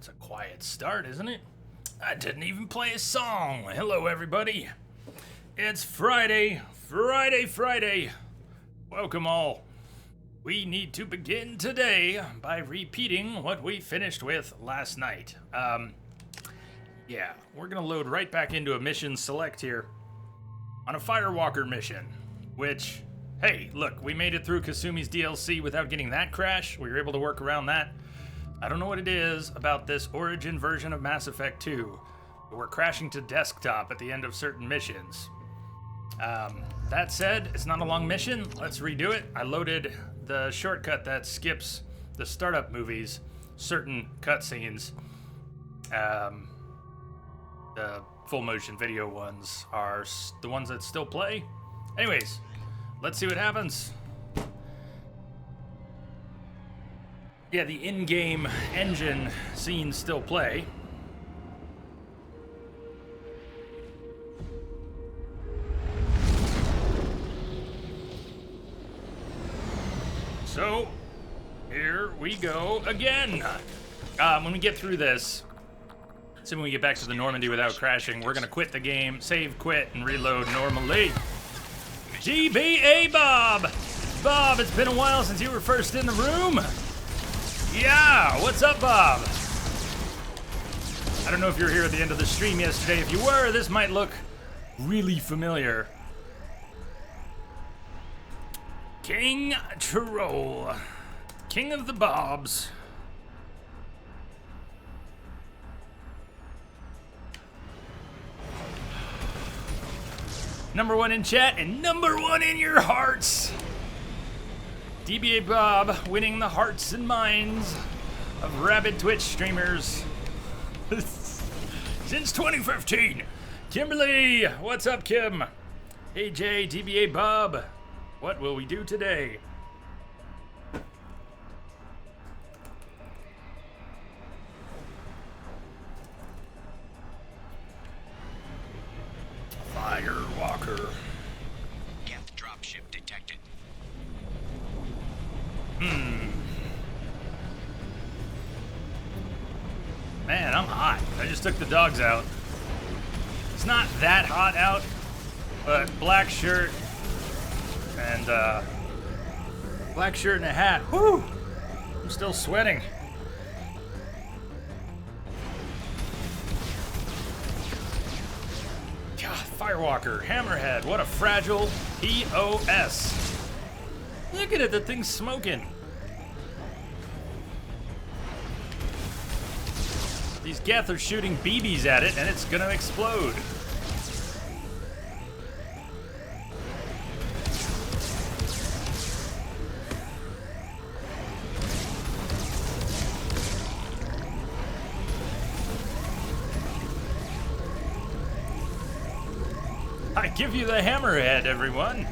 That's a quiet start, isn't it? I didn't even play a song. Hello, everybody. It's Friday. Friday. Welcome all. We need to begin today by repeating what we finished with last night. Yeah, we're gonna load right back into a mission select here on a Firewalker mission, which, hey, look, we made it through Kasumi's DLC without getting that crash. We were able to work around that. I don't know what it is about this Origin version of Mass Effect 2, but we're crashing to desktop at the end of certain missions. That said, it's not a long mission. Let's redo it. I loaded the shortcut that skips the startup movies, certain cutscenes. The full motion video ones are the ones that still play. Anyways, let's see what happens. Yeah, the in-game engine scenes still play. So, here we go again. When we get through this, assuming we get back to the Normandy without crashing, we're gonna quit the game, save, quit, and reload normally. GBA Bob! Bob, it's been a while since you were first in the room. Yeah, what's up, Bob? I don't know if you were here at the end of the stream yesterday. If you were, this might look really familiar. King Troll, King of the Bobs. Number one in chat and number one in your hearts. DBA Bob winning the hearts and minds of rabid Twitch streamers since 2015. Kimberly, what's up, Kim? AJ, DBA Bob, what will we do today? Firewalker. Geth dropship detected. Man, I'm hot. I just took the dogs out. It's not that hot out, but black shirt and a hat. Whew! I'm still sweating. God, Firewalker, Hammerhead, what a fragile POS. Look at it, the thing's smoking. These Geth are shooting BBs at it, and it's gonna explode. I give you the hammerhead, everyone.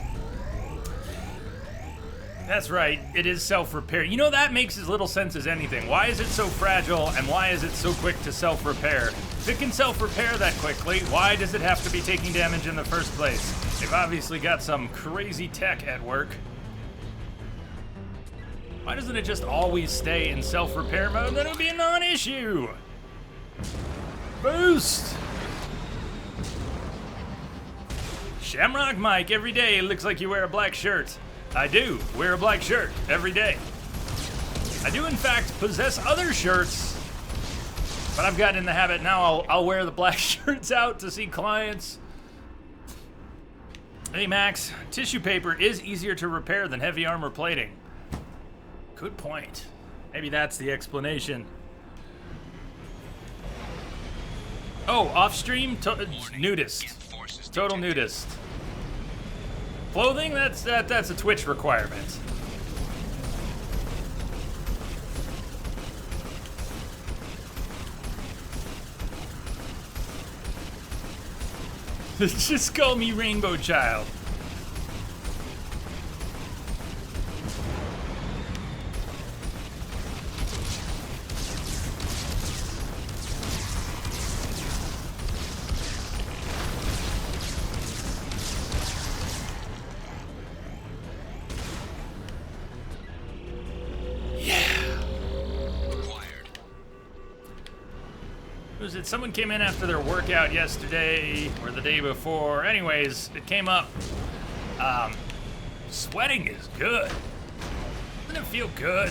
That's right, it is self-repair. You know, that makes as little sense as anything. Why is it so fragile, and why is it so quick to self-repair? If it can self-repair that quickly, why does it have to be taking damage in the first place? They've obviously got some crazy tech at work. Why doesn't it just always stay in self-repair mode? Then it would be a non-issue. Boost! Shamrock Mike, every day it looks like you wear a black shirt. I do wear a black shirt every day. I do, in fact, possess other shirts, but I've gotten in the habit now I'll wear the black shirts out to see clients. Hey, Max, tissue paper is easier to repair than heavy armor plating. Good point. Maybe that's the explanation. Oh, off stream? Nudist. Total nudist. Clothing? That's a Twitch requirement. Just call me Rainbow Child. Was it someone came in after their workout yesterday or the day before? Anyways, it came up. Sweating is good. Doesn't it feel good?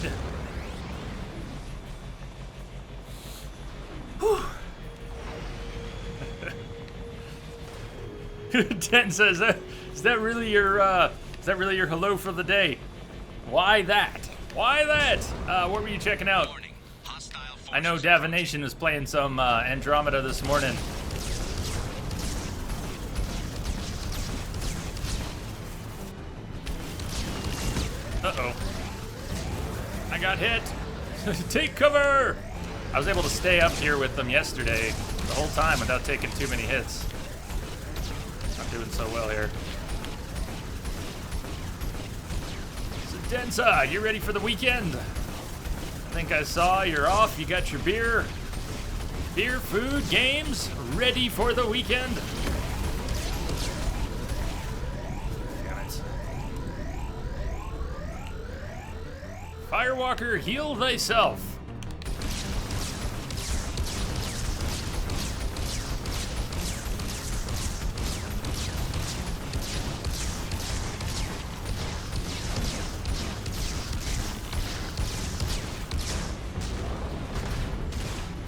Whew. Den says, is that really your hello for the day? Why that? Why that? What were you checking out? I know Davination was playing some Andromeda this morning. Uh-oh. I got hit. Take cover! I was able to stay up here with them yesterday the whole time without taking too many hits. Not doing so well here. So Densa, you ready for the weekend? I think I saw you're off. You got your beer, food, games, ready for the weekend. Damn it. Firewalker, heal thyself.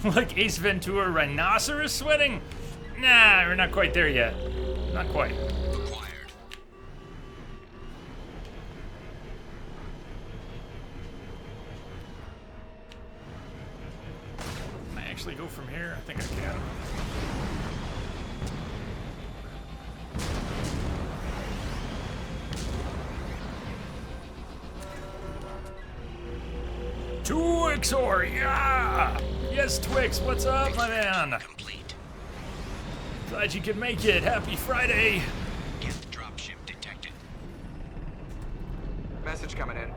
Like Ace Ventura rhinoceros sweating? Nah, we're not quite there yet. Not quite. Acquired. Can I actually go from here? I think I can. Twixor, yeah! Yes, Twix, what's up, my man? Complete. Glad you could make it. Happy Friday. Gift dropship detected. Message coming in.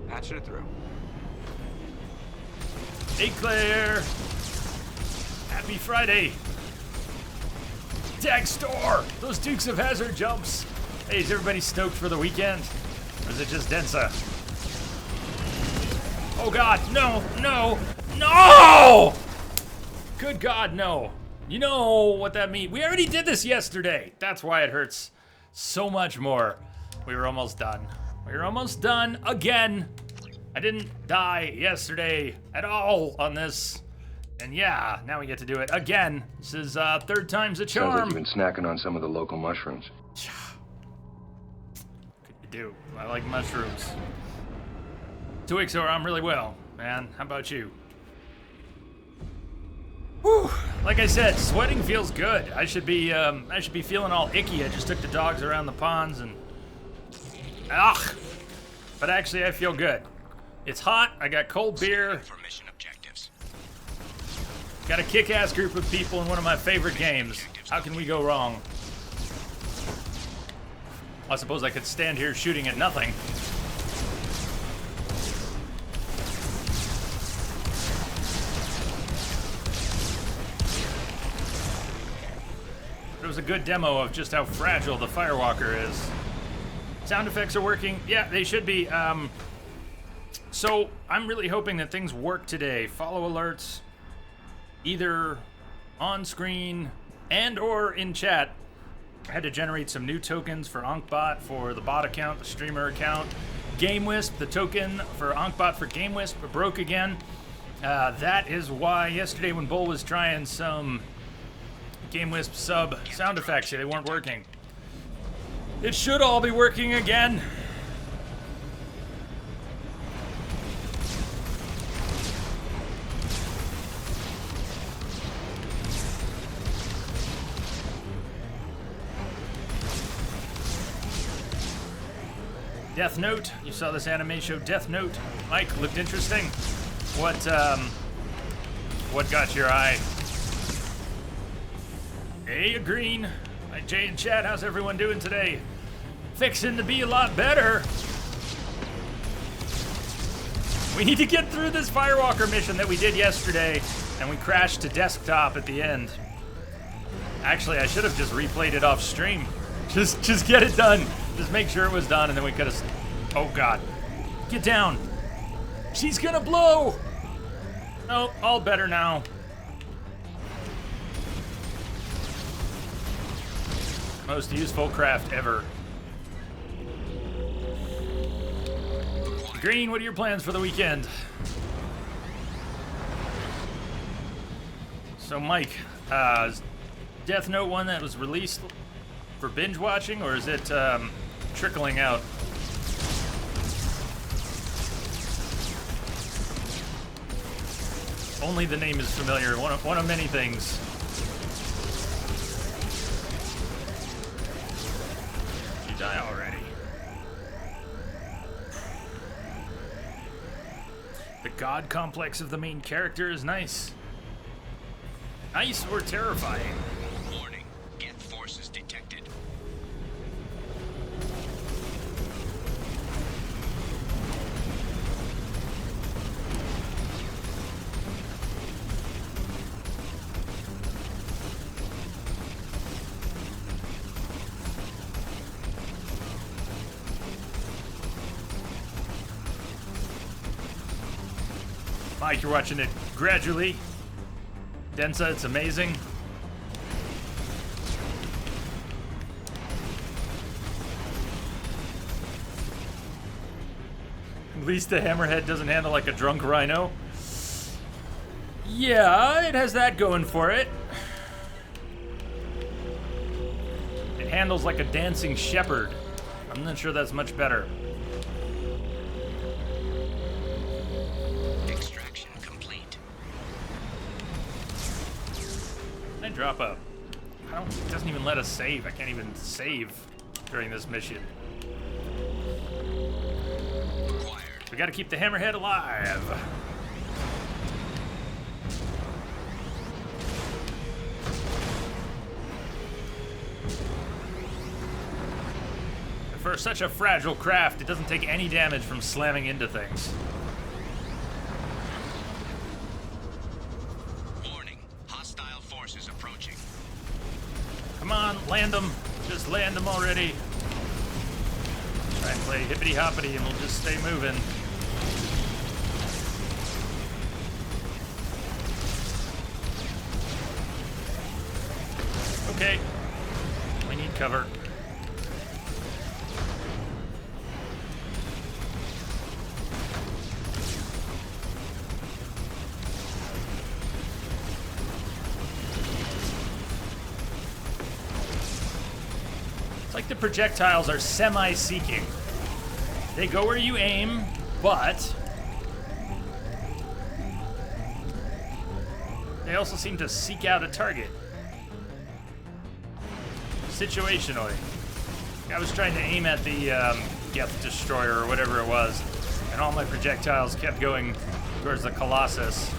Patching it through. Hey, Claire. Happy Friday. Tag store. Those Dukes of Hazzard jumps. Hey, is everybody stoked for the weekend? Or is it just Densa? Oh God, no, no, no! Good God, no. You know what that means. We already did this yesterday. That's why it hurts so much more. We were almost done. We were almost done again. I didn't die yesterday at all on this. And yeah, now we get to do it again. This is third time's a charm. Sounds like you've been snacking on some of the local mushrooms. Could you do? I like mushrooms. 2 weeks ago, I'm really well, man. How about you? Whew. Like I said, sweating feels good. I should be feeling all icky. I just took the dogs around the ponds and ugh. But actually, I feel good. It's hot. I got cold beer. For mission objectives. Got a kick-ass group of people in one of my favorite games. How can we go wrong? I suppose I could stand here shooting at nothing. It was a good demo of just how fragile the Firewalker is. Sound effects are working. Yeah, they should be. So I'm really hoping that things work today. Follow alerts, either on screen and or in chat. I had to generate some new tokens for AnkBot for the bot account, the streamer account. GameWisp, the token for AnkBot for GameWisp broke again. That is why yesterday when Bull was trying some GameWisp sub sound effects, they weren't working. It should all be working again. Death Note, you saw this anime show Death Note. Mike, looked interesting. What got your eye? Hey, Green. Hi, Jay and Chad, how's everyone doing today? Fixing to be a lot better. We need to get through this Firewalker mission that we did yesterday, and we crashed to desktop at the end. Actually, I should have just replayed it off stream. Just get it done. Just make sure it was done, and then we could have... Oh, God. Get down. She's gonna blow. Oh, all better now. Most useful craft ever. Green, what are your plans for the weekend? So, Mike, is Death Note one that was released for binge watching, or is it trickling out? Only the name is familiar. One of many things. You die already. The god complex of the main character is nice. Nice or terrifying? Warning. Geth forces detected. Mike, you're watching it gradually. Densa, it's amazing. At least the hammerhead doesn't handle like a drunk rhino. Yeah, it has that going for it. It handles like a dancing shepherd. I'm not sure that's much better. Extraction complete. Can I drop a... it doesn't even let us save. I can't even save during this mission. Acquired. We gotta keep the hammerhead alive. For such a fragile craft, it doesn't take any damage from slamming into things. Warning. Hostile forces approaching. Come on, land them. Just land them already. Try and play hippity hoppity and we'll just stay moving. Okay. We need cover. It's like the projectiles are semi-seeking. They go where you aim, but they also seem to seek out a target. Situationally. I was trying to aim at the Geth Destroyer or whatever it was, and all my projectiles kept going towards the Colossus.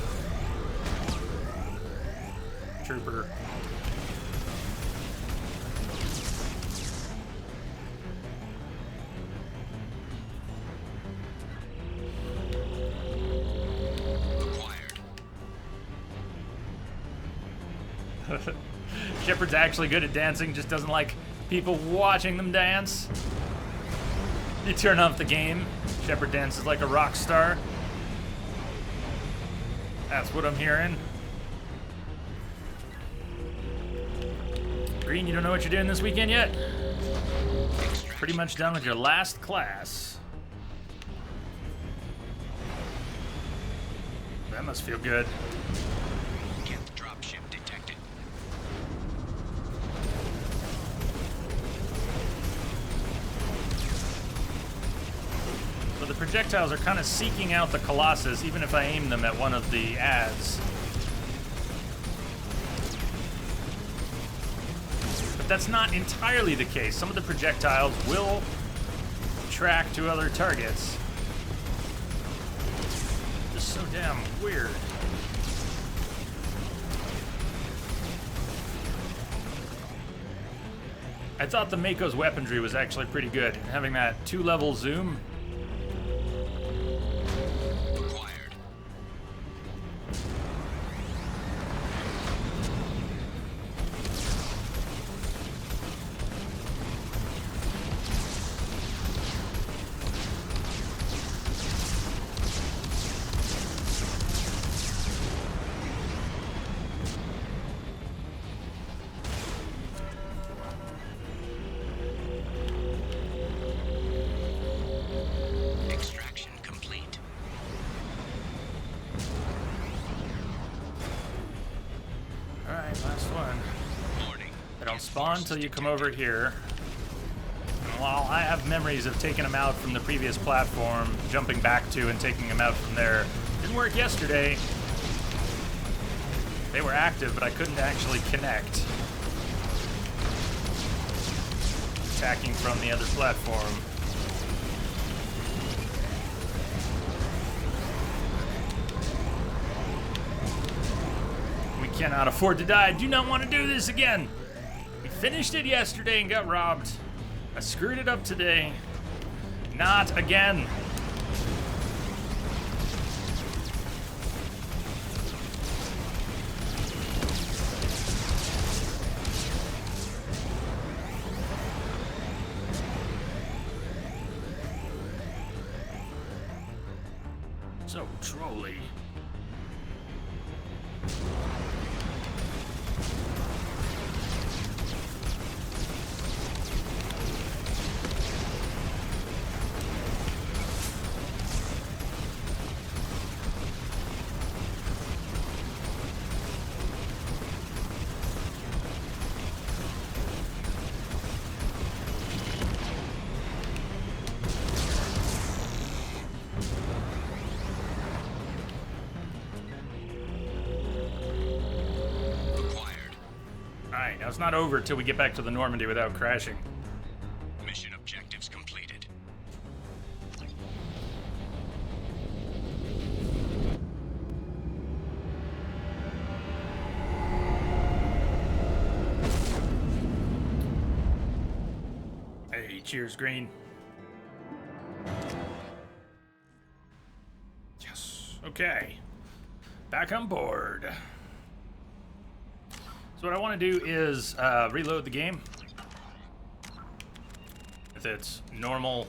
Trooper. Shepard's actually good at dancing, just doesn't like people watching them dance. You turn off the game, Shepard dances like a rock star. That's what I'm hearing. Green, you don't know what you're doing this weekend yet? Pretty much done with your last class. That must feel good. Geth dropship detected. So the projectiles are kind of seeking out the Colossus, even if I aim them at one of the ads. But that's not entirely the case. Some of the projectiles will track to other targets. Just so damn weird. I thought the Mako's weaponry was actually pretty good. Having that 2-level zoom. Acquired. last one. Warning. They don't spawn until you come over here. And while I have memories of taking them out from the previous platform, jumping back to and taking them out from there, didn't work yesterday. They were active, but I couldn't actually connect. Attacking from the other platform. We cannot afford to die. I do not want to do this again. We finished it yesterday and got robbed. I screwed it up today. Not again. So trolly. Alright, now it's not over till we get back to the Normandy without crashing. Mission objectives completed. Hey, cheers, Green. Yes. Okay. Back on board. So what I want to do is reload the game with its normal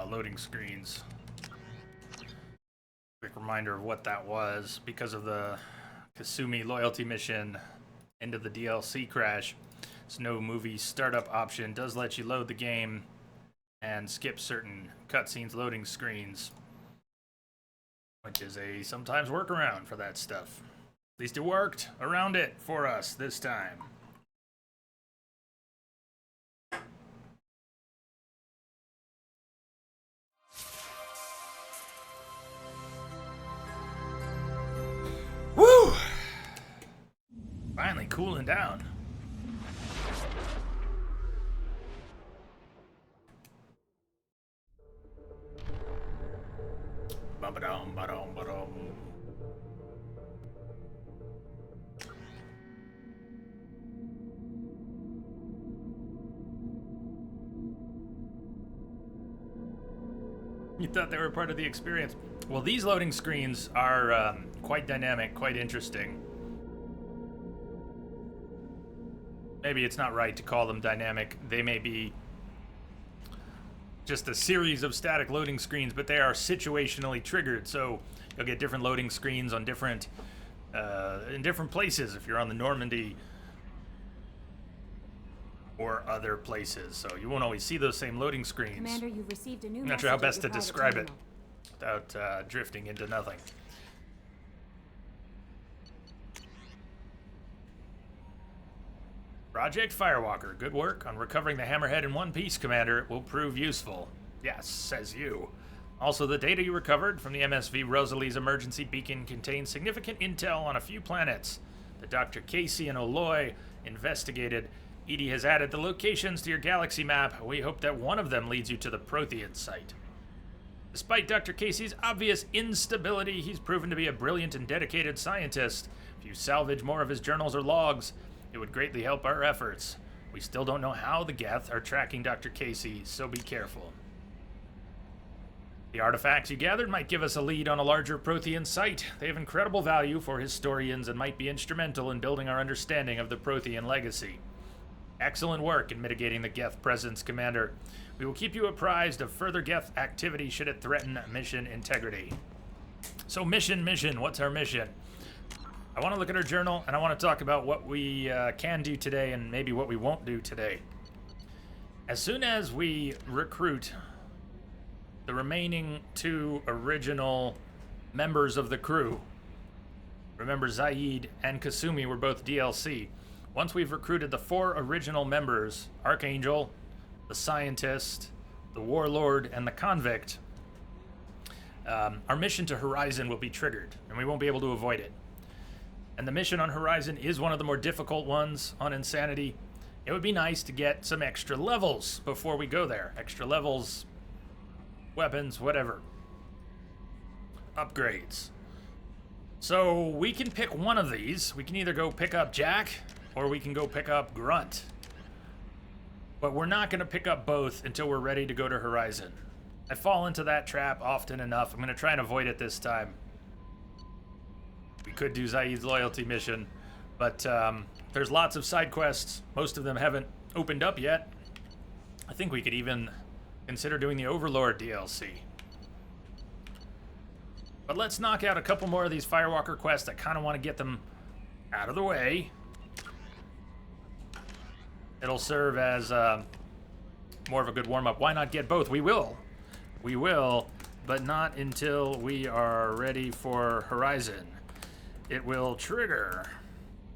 loading screens. Quick reminder of what that was because of the Kasumi loyalty mission end of the DLC crash. This no movie startup option does let you load the game and skip certain cutscenes loading screens, which is a sometimes workaround for that stuff. At least it worked around it for us this time. Woo! Finally cooling down. Ba-ba-dum, ba-dum, ba-dum. You thought they were part of the experience. Well, these loading screens are quite dynamic, quite interesting. Maybe it's not right to call them dynamic. They may be just a series of static loading screens, but they are situationally triggered. So you'll get different loading screens on different in different places if you're on the Normandy or other places. So you won't always see those same loading screens. Commander, you've received a new I'm not sure how message best at to your describe private it without drifting into nothing. Project Firewalker. Good work on recovering the Hammerhead in one piece, Commander. It will prove useful. Yes, says you. Also, the data you recovered from the MSV Rosalie's emergency beacon contains significant intel on a few planets that Dr. Casey and Oloy investigated. Edie has added the locations to your galaxy map. We hope that one of them leads you to the Prothean site. Despite Dr. Casey's obvious instability, he's proven to be a brilliant and dedicated scientist. If you salvage more of his journals or logs, it would greatly help our efforts. We still don't know how the Geth are tracking Dr. Casey, so be careful. The artifacts you gathered might give us a lead on a larger Prothean site. They have incredible value for historians and might be instrumental in building our understanding of the Prothean legacy. Excellent work in mitigating the Geth presence, Commander. We will keep you apprised of further Geth activity should it threaten mission integrity. So mission, what's our mission? I want to look at our journal, and I want to talk about what we can do today and maybe what we won't do today. As soon as we recruit the remaining 2 original members of the crew, Remember, Zaid and Kasumi were both DLC. Once we've recruited the 4 original members, Archangel, the Scientist, the Warlord, and the Convict, our mission to Horizon will be triggered, and we won't be able to avoid it. And the mission on Horizon is one of the more difficult ones on Insanity. It would be nice to get some extra levels before we go there. Extra levels, weapons, whatever. Upgrades. So we can pick one of these. We can either go pick up Jack, or we can go pick up Grunt. But we're not going to pick up both until we're ready to go to Horizon. I fall into that trap often enough. I'm going to try and avoid it this time. We could do Zaid's loyalty mission, but there's lots of side quests. Most of them haven't opened up yet. I think we could even consider doing the Overlord DLC. But let's knock out a couple more of these Firewalker quests. I kind of want to get them out of the way. It'll serve as more of a good warm-up. Why not get both? We will. We will, but not until we are ready for Horizon. It will trigger.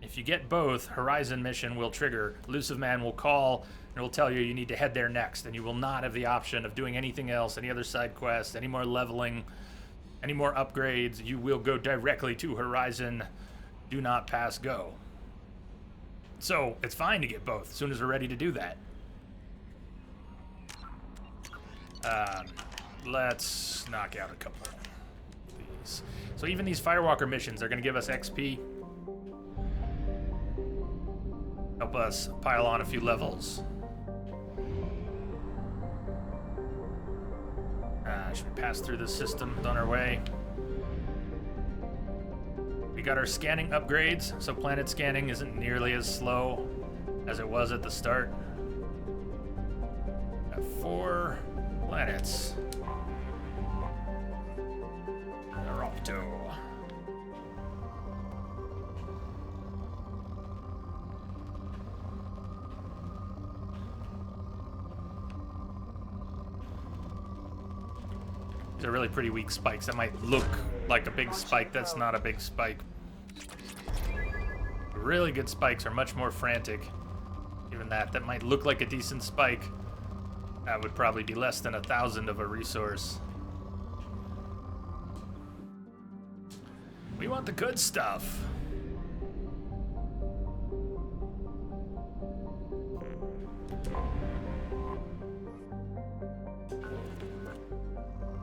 If you get both, Horizon mission will trigger. Elusive Man will call and will tell you you need to head there next, and you will not have the option of doing anything else, any other side quests, any more leveling, any more upgrades. You will go directly to Horizon. Do not pass go. So it's fine to get both as soon as we're ready to do that. Let's knock out a couple of these. So even these Firewalker missions are going to give us XP. Help us pile on a few levels. Should we pass through this system on our way? We got our scanning upgrades, so planet scanning isn't nearly as slow as it was at the start. Got 4 planets. Adept. These are really pretty weak spikes. That might look like a big spike. That's not a big spike. Really good spikes are much more frantic. Even that might look like a decent spike. That would probably be less than 1,000 of a resource. We want the good stuff.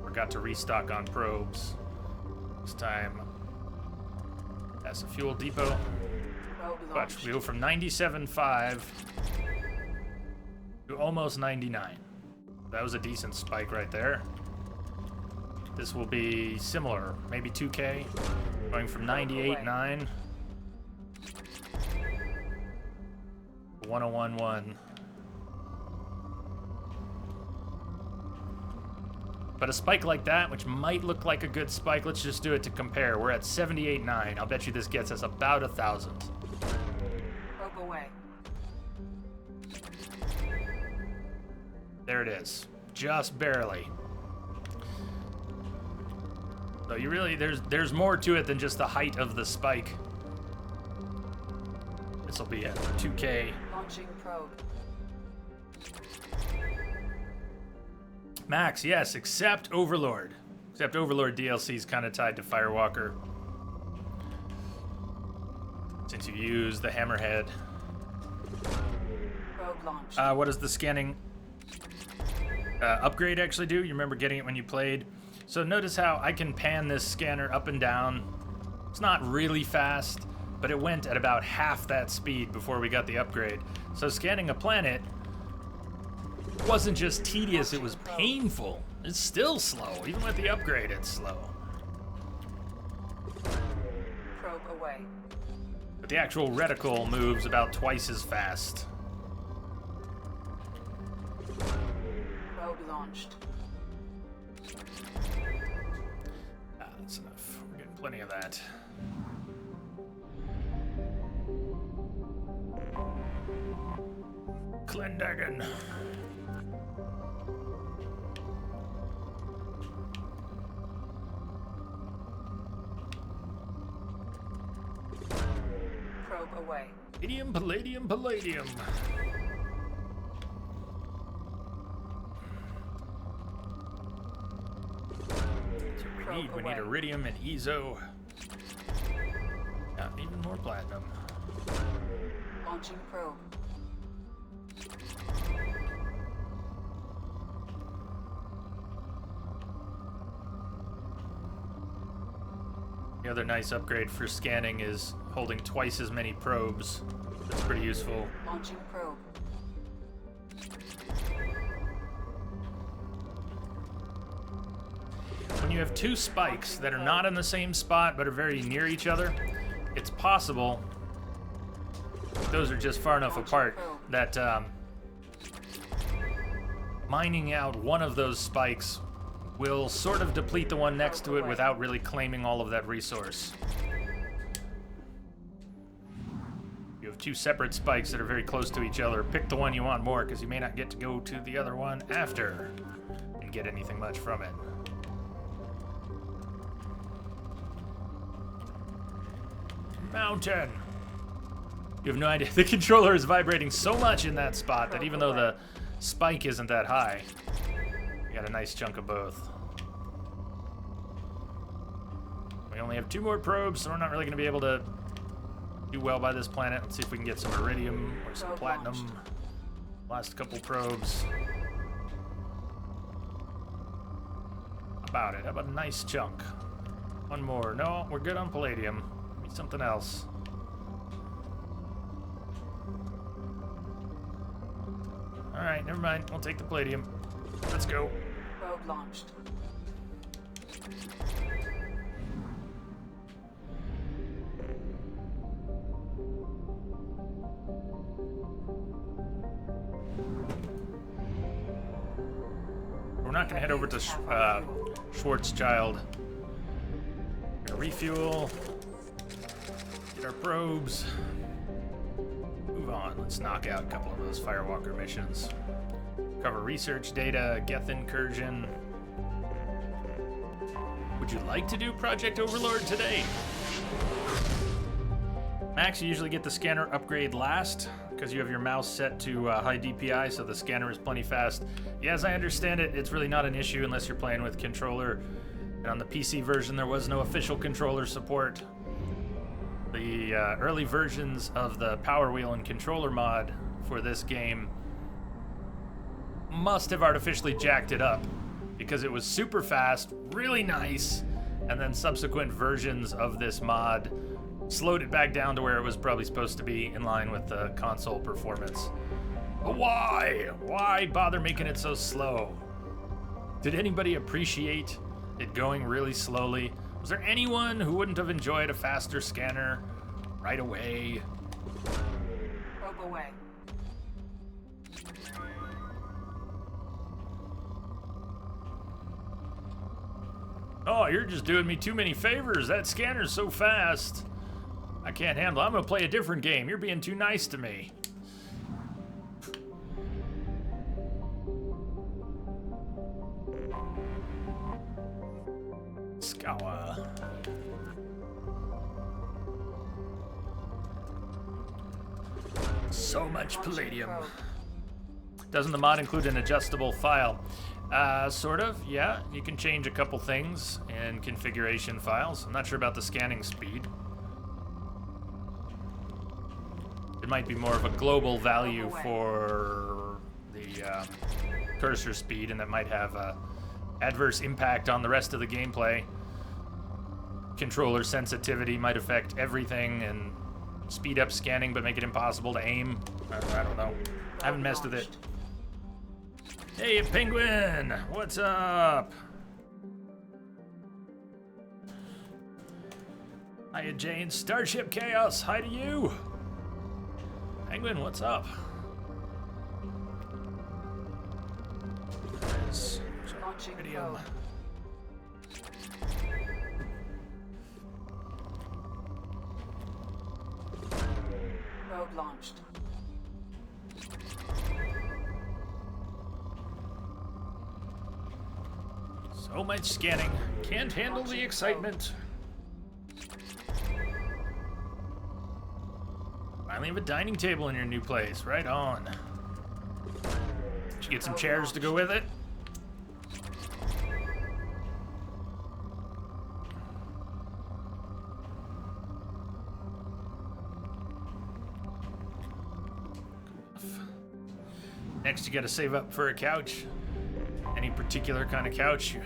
Forgot to restock on probes. This time, that's a fuel depot. Watch, we go from 97.5 to almost 99. That was a decent spike right there. This will be similar, maybe 2K, going from 98.9 to 101.1. But a spike like that, which might look like a good spike, let's just do it to compare. We're at 78.9. I'll bet you this gets us about 1,000. Probe away. There it is. Just barely. So you really, there's more to it than just the height of the spike. This will be at 2K. Launching probe. Max, yes, except Overlord. Except Overlord DLC is kind of tied to Firewalker. Since you use the Hammerhead. Probe launched. What does the scanning upgrade actually do? You remember getting it when you played? So notice how I can pan this scanner up and down. It's not really fast, but it went at about half that speed before we got the upgrade. So scanning a planet wasn't just tedious, it was painful. It's still slow. Even with the upgrade, it's slow. Probe away. But the actual reticle moves about twice as fast. Probe launched. That's enough. We're getting plenty of that. Clendagon. Probe away. Palladium, palladium, palladium. That's what we need. We need iridium and ezo. Yeah, even more platinum. Launching probe. The other nice upgrade for scanning is holding twice as many probes. That's pretty useful. Launching probe. When you have two spikes that are not in the same spot but are very near each other, it's possible, those are just far enough apart, that mining out one of those spikes will sort of deplete the one next to it without really claiming all of that resource. You have two separate spikes that are very close to each other. Pick the one you want more, because you may not get to go to the other one after and get anything much from it. Mountain! You have no idea. The controller is vibrating so much in that spot that even though the spike isn't that high, you got a nice chunk of both. We only have 2 more probes, so we're not really going to be able to do well by this planet. Let's see if we can get some iridium or some platinum. Last couple probes. About it. How about a nice chunk? One more. No, we're good on palladium. Need something else. Alright, never mind. We'll take the palladium. Let's go. Probe launched. We're not going to head over to Schwarzschild. Gonna refuel. Get our probes. Move on. Let's knock out a couple of those Firewalker missions. Cover research data, Geth incursion. Would you like to do Project Overlord today? Max, you usually get the scanner upgrade last because you have your mouse set to high DPI, so the scanner is plenty fast. Yeah, as I understand it, it's really not an issue unless you're playing with controller. And on the PC version, there was no official controller support. The early versions of the Power Wheel and controller mod for this game must have artificially jacked it up because it was super fast, really nice, and then subsequent versions of this mod slowed it back down to where it was probably supposed to be in line with the console performance. But why? Why bother making it so slow? Did anybody appreciate it going really slowly? Was there anyone who wouldn't have enjoyed a faster scanner right away? Probe away. Oh, you're just doing me too many favors. That scanner's so fast. I can't handle it. I'm gonna play a different game. You're being too nice to me. Skawa. So much palladium. Doesn't the mod include an adjustable file? Sort of, yeah. You can change a couple things in configuration files. I'm not sure about the scanning speed. It might be more of a global value for the cursor speed, and that might have a adverse impact on the rest of the gameplay. Controller sensitivity might affect everything and speed up scanning but make it impossible to aim. I don't know. I haven't messed with it. Hey, Penguin! What's up? Hiya, Jane. Starship Chaos, hi to you! Penguin, what's up? There's Launching iridium. Probe launched. So much scanning. Can't handle the excitement. Finally have a dining table in your new place. Right on. Did you get some chairs to go with it? Next, you gotta save up for a couch. Any particular kind of couch you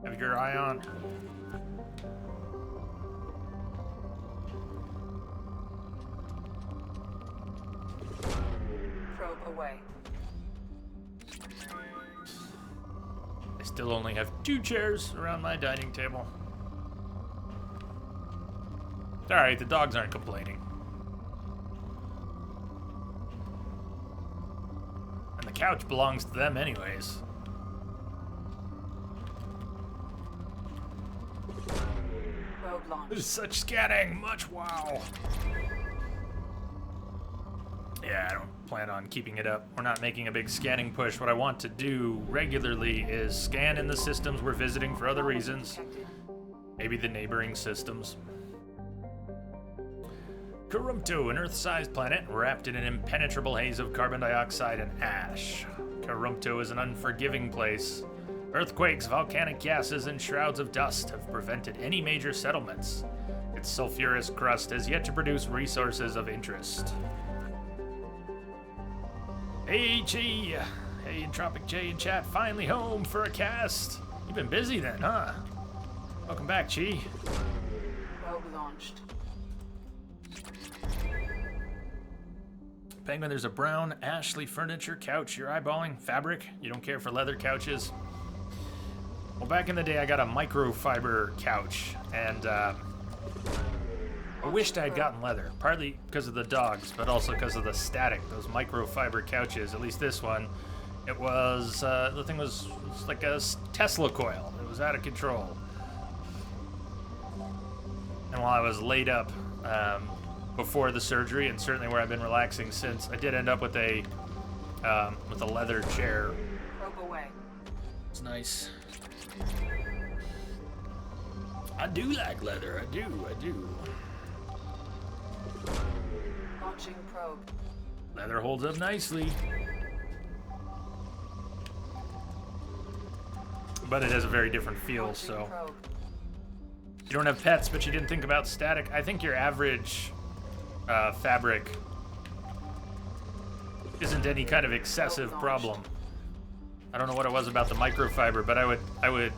have your eye on? Probe away. I still only have 2 chairs around my dining table. It's alright, the dogs aren't complaining. And the couch belongs to them anyways. Probe launched. There's such scatting, much wow. Yeah, I don't plan on keeping it up. We're not making a big scanning push. What I want to do regularly is scan in the systems we're visiting for other reasons. Detected. Maybe the neighboring systems. Karumto, an Earth-sized planet wrapped in an impenetrable haze of carbon dioxide and ash. Karumto is an unforgiving place. Earthquakes, volcanic gases, and shrouds of dust have prevented any major settlements. Its sulfurous crust has yet to produce resources of interest. Hey, Chi! Hey, Entropic J in chat, finally home for a cast. You've been busy then, huh? Welcome back, Chi. Probe launched. Penguin, there's a brown Ashley furniture couch you're eyeballing. Fabric? You don't care for leather couches? Well, back in the day, I got a microfiber couch, and I wished I had gotten leather, partly because of the dogs, but also because of the static. Those microfiber couches, at least this one, it was, the thing was like a Tesla coil. It was out of control. And while I was laid up before the surgery, and certainly where I've been relaxing since, I did end up with a leather chair. Probe away. It's nice. I do like leather. I do. Launching probe. Leather holds up nicely. But it has a very different feel, Launching so. probe. You don't have pets, but you didn't think about static. I think your average fabric isn't any kind of excessive problem. I don't know what it was about the microfiber, but I would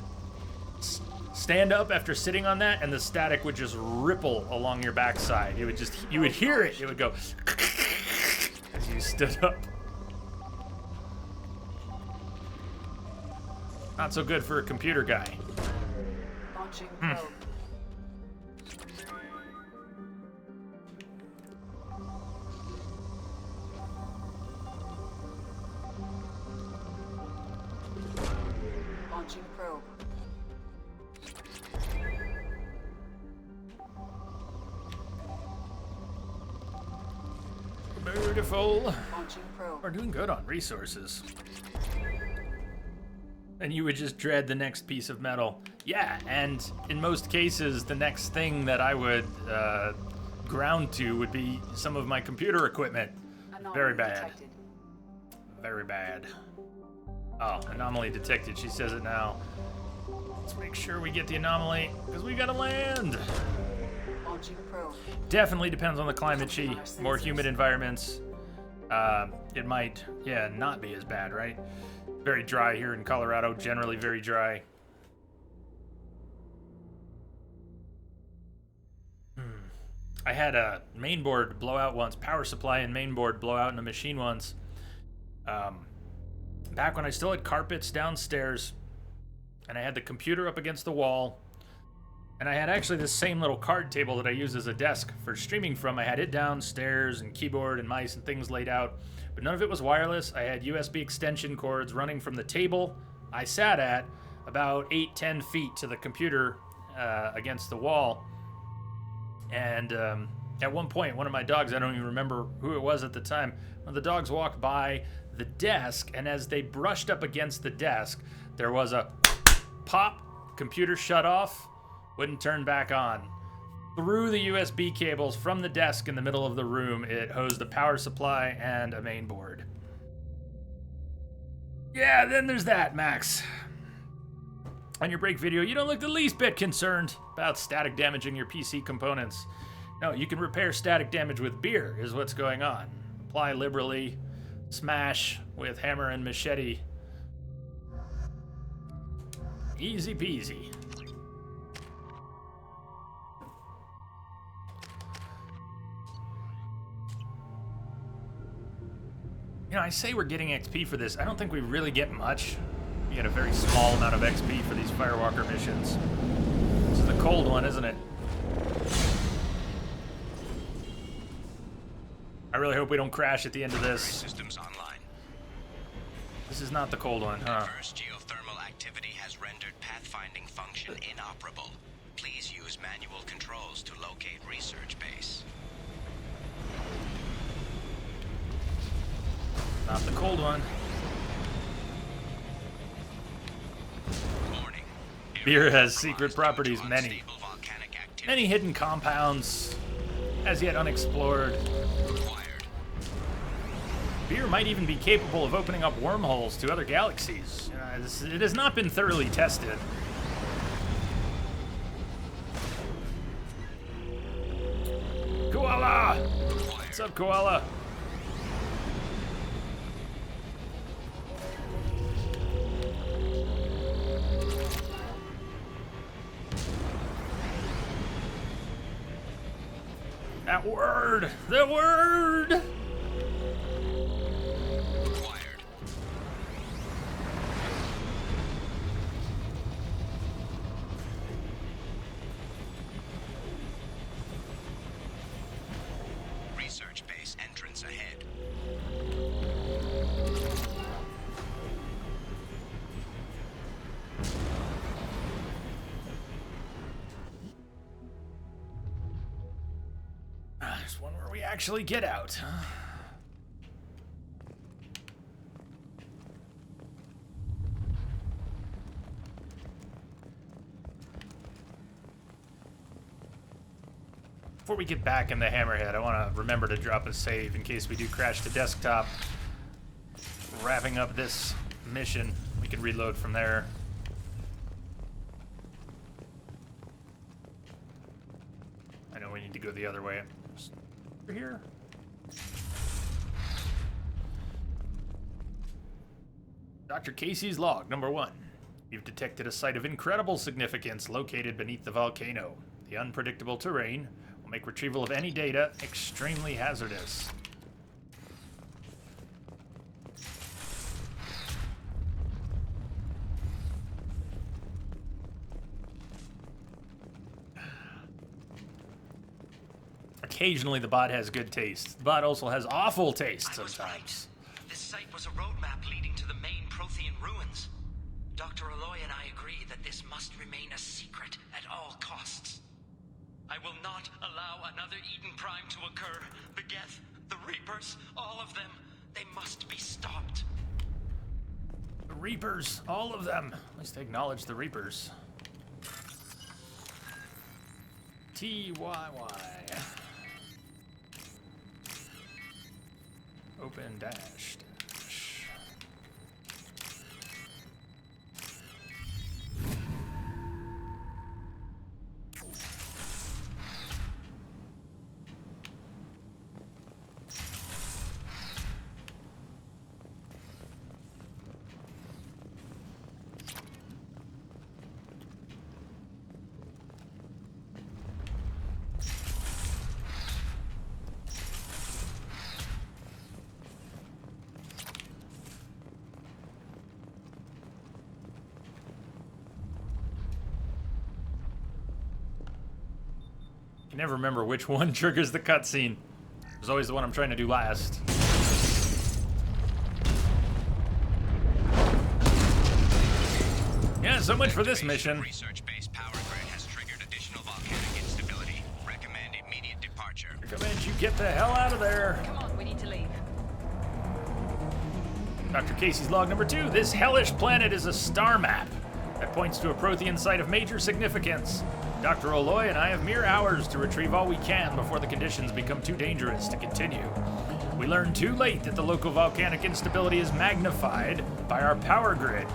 stand up after sitting on that, and the static would just ripple along your backside. It would just, you would hear it. It would go as you stood up. Not so good for a computer guy. Launching probe. Launching probe. Beautiful. Launching probe. We're doing good on resources. And you would just dread the next piece of metal. Yeah, and in most cases, the next thing that I would ground to would be some of my computer equipment. Anomaly Very bad. detected. Very bad. Oh, anomaly detected. She says it now. Let's make sure we get the anomaly, because we gotta land. Launching probe. Definitely depends on the climate, Chi. More humid environments, it might, yeah, not be as bad, right? Very dry here in Colorado, generally very dry. I had a mainboard blowout once, power supply and mainboard blowout in a machine once. Back when I still had carpets downstairs, and I had the computer up against the wall, and I had actually this same little card table that I use as a desk for streaming from. I had it downstairs, and keyboard and mice and things laid out, but none of it was wireless. I had USB extension cords running from the table I sat at about 8-10 feet to the computer against the wall. And at one point, one of my dogs, I don't even remember who it was at the time, one of the dogs walked by the desk, and as they brushed up against the desk, there was a pop, computer shut off, wouldn't turn back on. Through the USB cables from the desk in the middle of the room, it hosed a power supply and a main board. Yeah, then there's that, Max. On your break video, you don't look the least bit concerned about static damaging your PC components. No, you can repair static damage with beer, is what's going on. Apply liberally, smash with hammer and machete. Easy peasy. You know, I say we're getting XP for this. I don't think we really get much. We get a very small amount of XP for these Firewalker missions. This is the cold one, isn't it? I really hope we don't crash at the end of this. Systems online. This is not the cold one, huh? Adverse geothermal activity has rendered pathfinding function inoperable. Please use manual controls to locate research base. Not the cold one. Warning. Beer has secret properties, many. Unstable volcanic activity Many hidden compounds, as yet unexplored. required. Beer might even be capable of opening up wormholes to other galaxies. It has not been thoroughly tested. Koala! What's up, Koala? That word! The word! Required. Research base entrance ahead. There's one where we actually get out. Before we get back in the Hammerhead, I want to remember to drop a save in case we do crash to desktop. Wrapping up this mission, we can reload from there. I know we need to go the other way. Just over here. Dr. Casey's log, number 1. You've detected a site of incredible significance located beneath the volcano. The unpredictable terrain will make retrieval of any data extremely hazardous. Occasionally the bot has good taste. The bot also has awful taste I was sometimes. right. This site was a roadmap leading to the main Prothean ruins. Dr. Aloy and I agree that this must remain a secret at all costs. I will not allow another Eden Prime to occur. The Geth, the Reapers, all of them, they must be stopped. The Reapers, all of them. At least they acknowledge the Reapers. TYY. Open dash. I never remember which one triggers the cutscene. It's always the one I'm trying to do last. Yeah, so much for this mission. Research base power grid has triggered additional volcanic instability. Recommend immediate departure. Recommend you get the hell out of there. Come on, we need to leave. Dr. Casey's log number 2. This hellish planet is a star map that points to a Prothean site of major significance. Dr. Oloy and I have mere hours to retrieve all we can before the conditions become too dangerous to continue. We learned too late that the local volcanic instability is magnified by our power grid.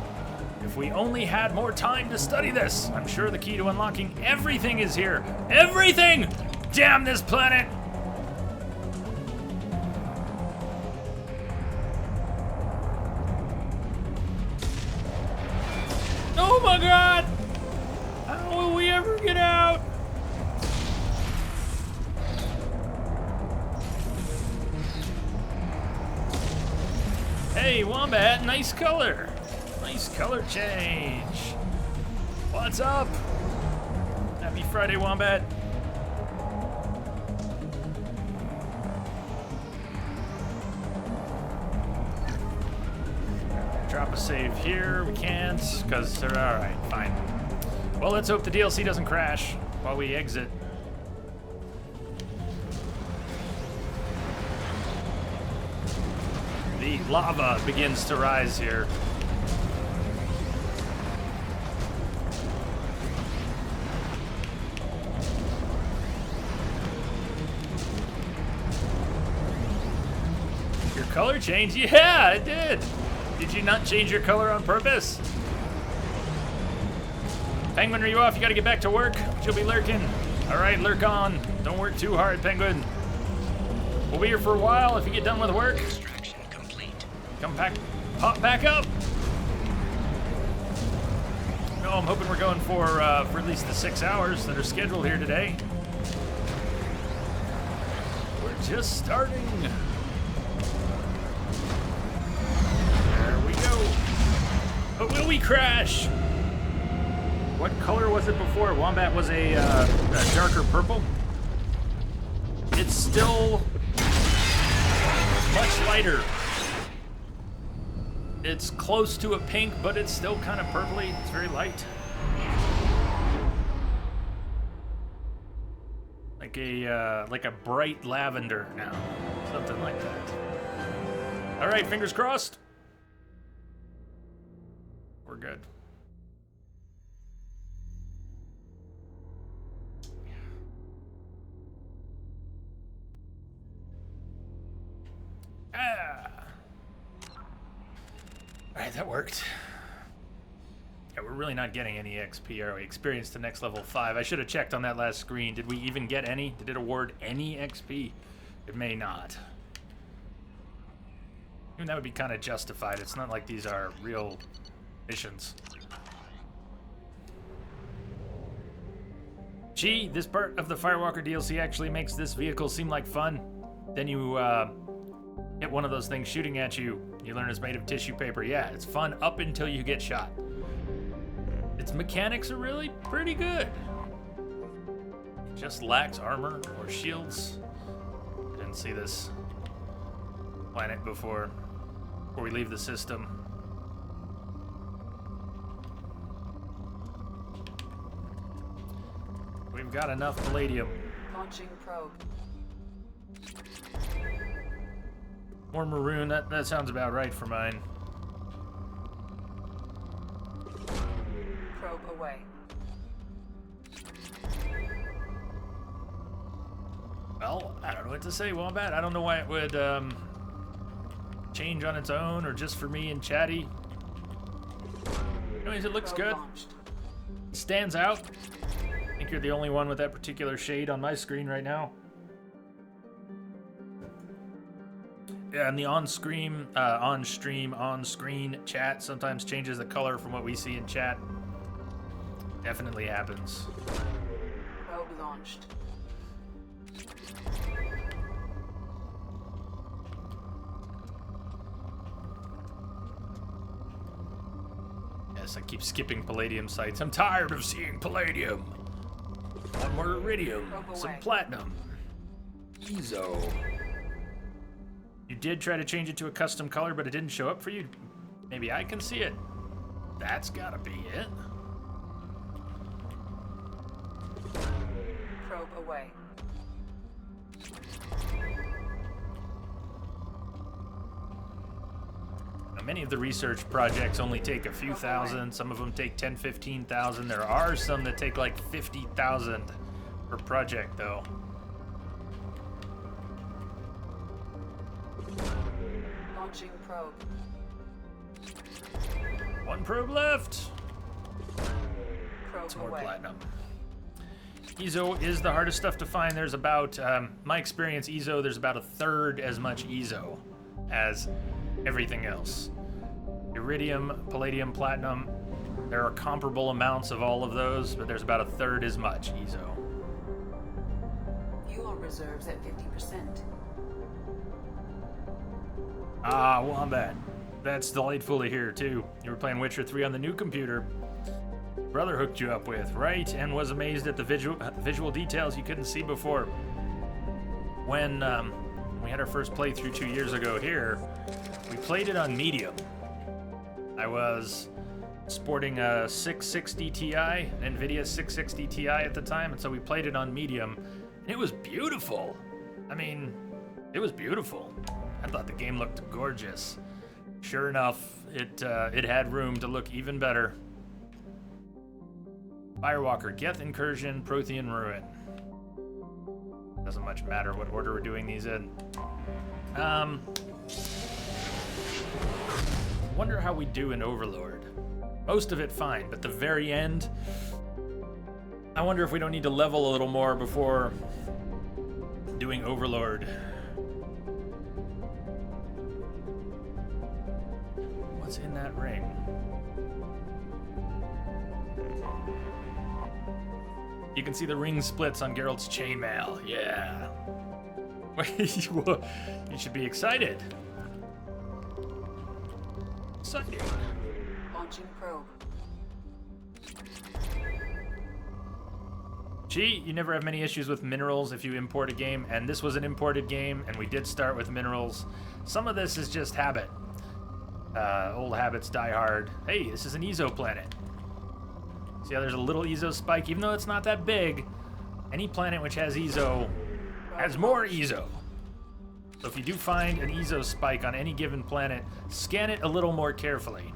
If we only had more time to study this, I'm sure the key to unlocking everything is here. Everything! Damn this planet! Oh my god! How will we ever get out? Hey, Wombat, nice color. Nice color change. What's up? Happy Friday, Wombat. Drop a save here. We can't, because they're alright, fine. Well, let's hope the DLC doesn't crash while we exit. The lava begins to rise here. Your color changed? Yeah, it did. Did you not change your color on purpose? Penguin, are you off? You gotta get back to work. She'll be lurking. All right, lurk on. Don't work too hard, Penguin. We'll be here for a while if you get done with work. Extraction complete. Come back, pop back up. No, I'm hoping we're going for at least the 6 hours that are scheduled here today. We're just starting. There we go. But will we crash? What color was it before? Wombat was a darker purple. It's still much lighter. It's close to a pink, but it's still kind of purpley. It's very light. Like a bright lavender now. Something like that. All right, fingers crossed. We're good. Alright, that worked. Yeah, we're really not getting any XP, are we? Experience to next level 5. I should have checked on that last screen. Did we even get any? Did it award any XP? It may not. Even that would be kind of justified. It's not like these are real missions. Gee, this part of the Firewalker DLC actually makes this vehicle seem like fun. Then you hit one of those things shooting at you. You learn it's made of tissue paper. Yeah, it's fun up until you get shot. Its mechanics are really pretty good. It just lacks armor or shields. I didn't see this planet before we leave the system. We've got enough palladium. Launching probe. More maroon, that sounds about right for mine. Probe away. Well, I don't know what to say, Wombat. I don't know why it would change on its own or just for me and Chatty. Anyways, it looks Probe good. launched. It stands out. I think you're the only one with that particular shade on my screen right now. Yeah, and the on-screen chat sometimes changes the color from what we see in chat. Definitely happens. Probe launched. Yes, I keep skipping palladium sites. I'm tired of seeing palladium. I want more iridium, some platinum. Ezo. You did try to change it to a custom color, but it didn't show up for you? Maybe I can see it. That's gotta be it. Probe away. Many of the research projects only take a few thousand. Some of them take 10, 15,000. There are some that take like 50,000 per project, though. Launching probe. One probe left. Probe Some more away. platinum. Ezo is the hardest stuff to find. There's about, my experience, Ezo, there's about a third as much Ezo as everything else. Iridium, palladium, platinum, there are comparable amounts of all of those, but there's about a third as much Ezo. Fuel reserves at 50%. Ah, Wombat. That's delightful to hear, too. You were playing Witcher 3 on the new computer. Brother hooked you up with, right? And was amazed at the visual details you couldn't see before. When we had our first playthrough 2 years ago here, we played it on medium. I was sporting a 660 Ti, an NVIDIA 660 Ti at the time, and so we played it on medium, and it was beautiful. I mean, it was beautiful. I thought the game looked gorgeous. Sure enough, it had room to look even better. Firewalker, Geth Incursion, Prothean Ruin. Doesn't much matter what order we're doing these in. Wonder how we do in Overlord. Most of it fine, but the very end, I wonder if we don't need to level a little more before doing Overlord. What's in that ring? You can see the ring splits on Geralt's chainmail. Yeah. You should be excited. Excited. Launching probe. Gee, you never have many issues with minerals if you import a game, and this was an imported game, and we did start with minerals. Some of this is just habit. Old habits die hard. Hey, this is an Ezo planet. See how there's a little Ezo spike? Even though it's not that big, any planet which has Ezo has more Ezo. So if you do find an Ezo spike on any given planet, scan it a little more carefully.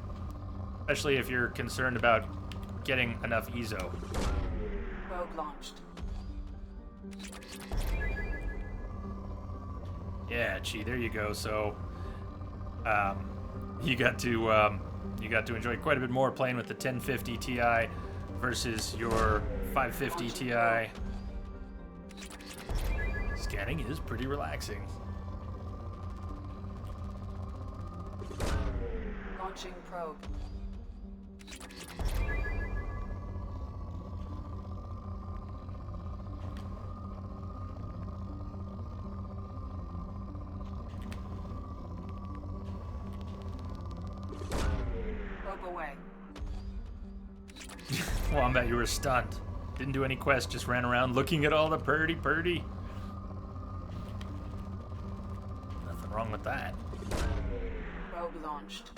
Especially if you're concerned about getting enough Ezo. Probe launched. Yeah, gee, there you go. So, you got to enjoy quite a bit more playing with the 1050 Ti versus your 550 Ti. Scanning is pretty relaxing. Launching probe. Probe away. Wombat, you were stunned. Didn't do any quests, just ran around looking at all the purdy. Nothing wrong with that. Probe launched.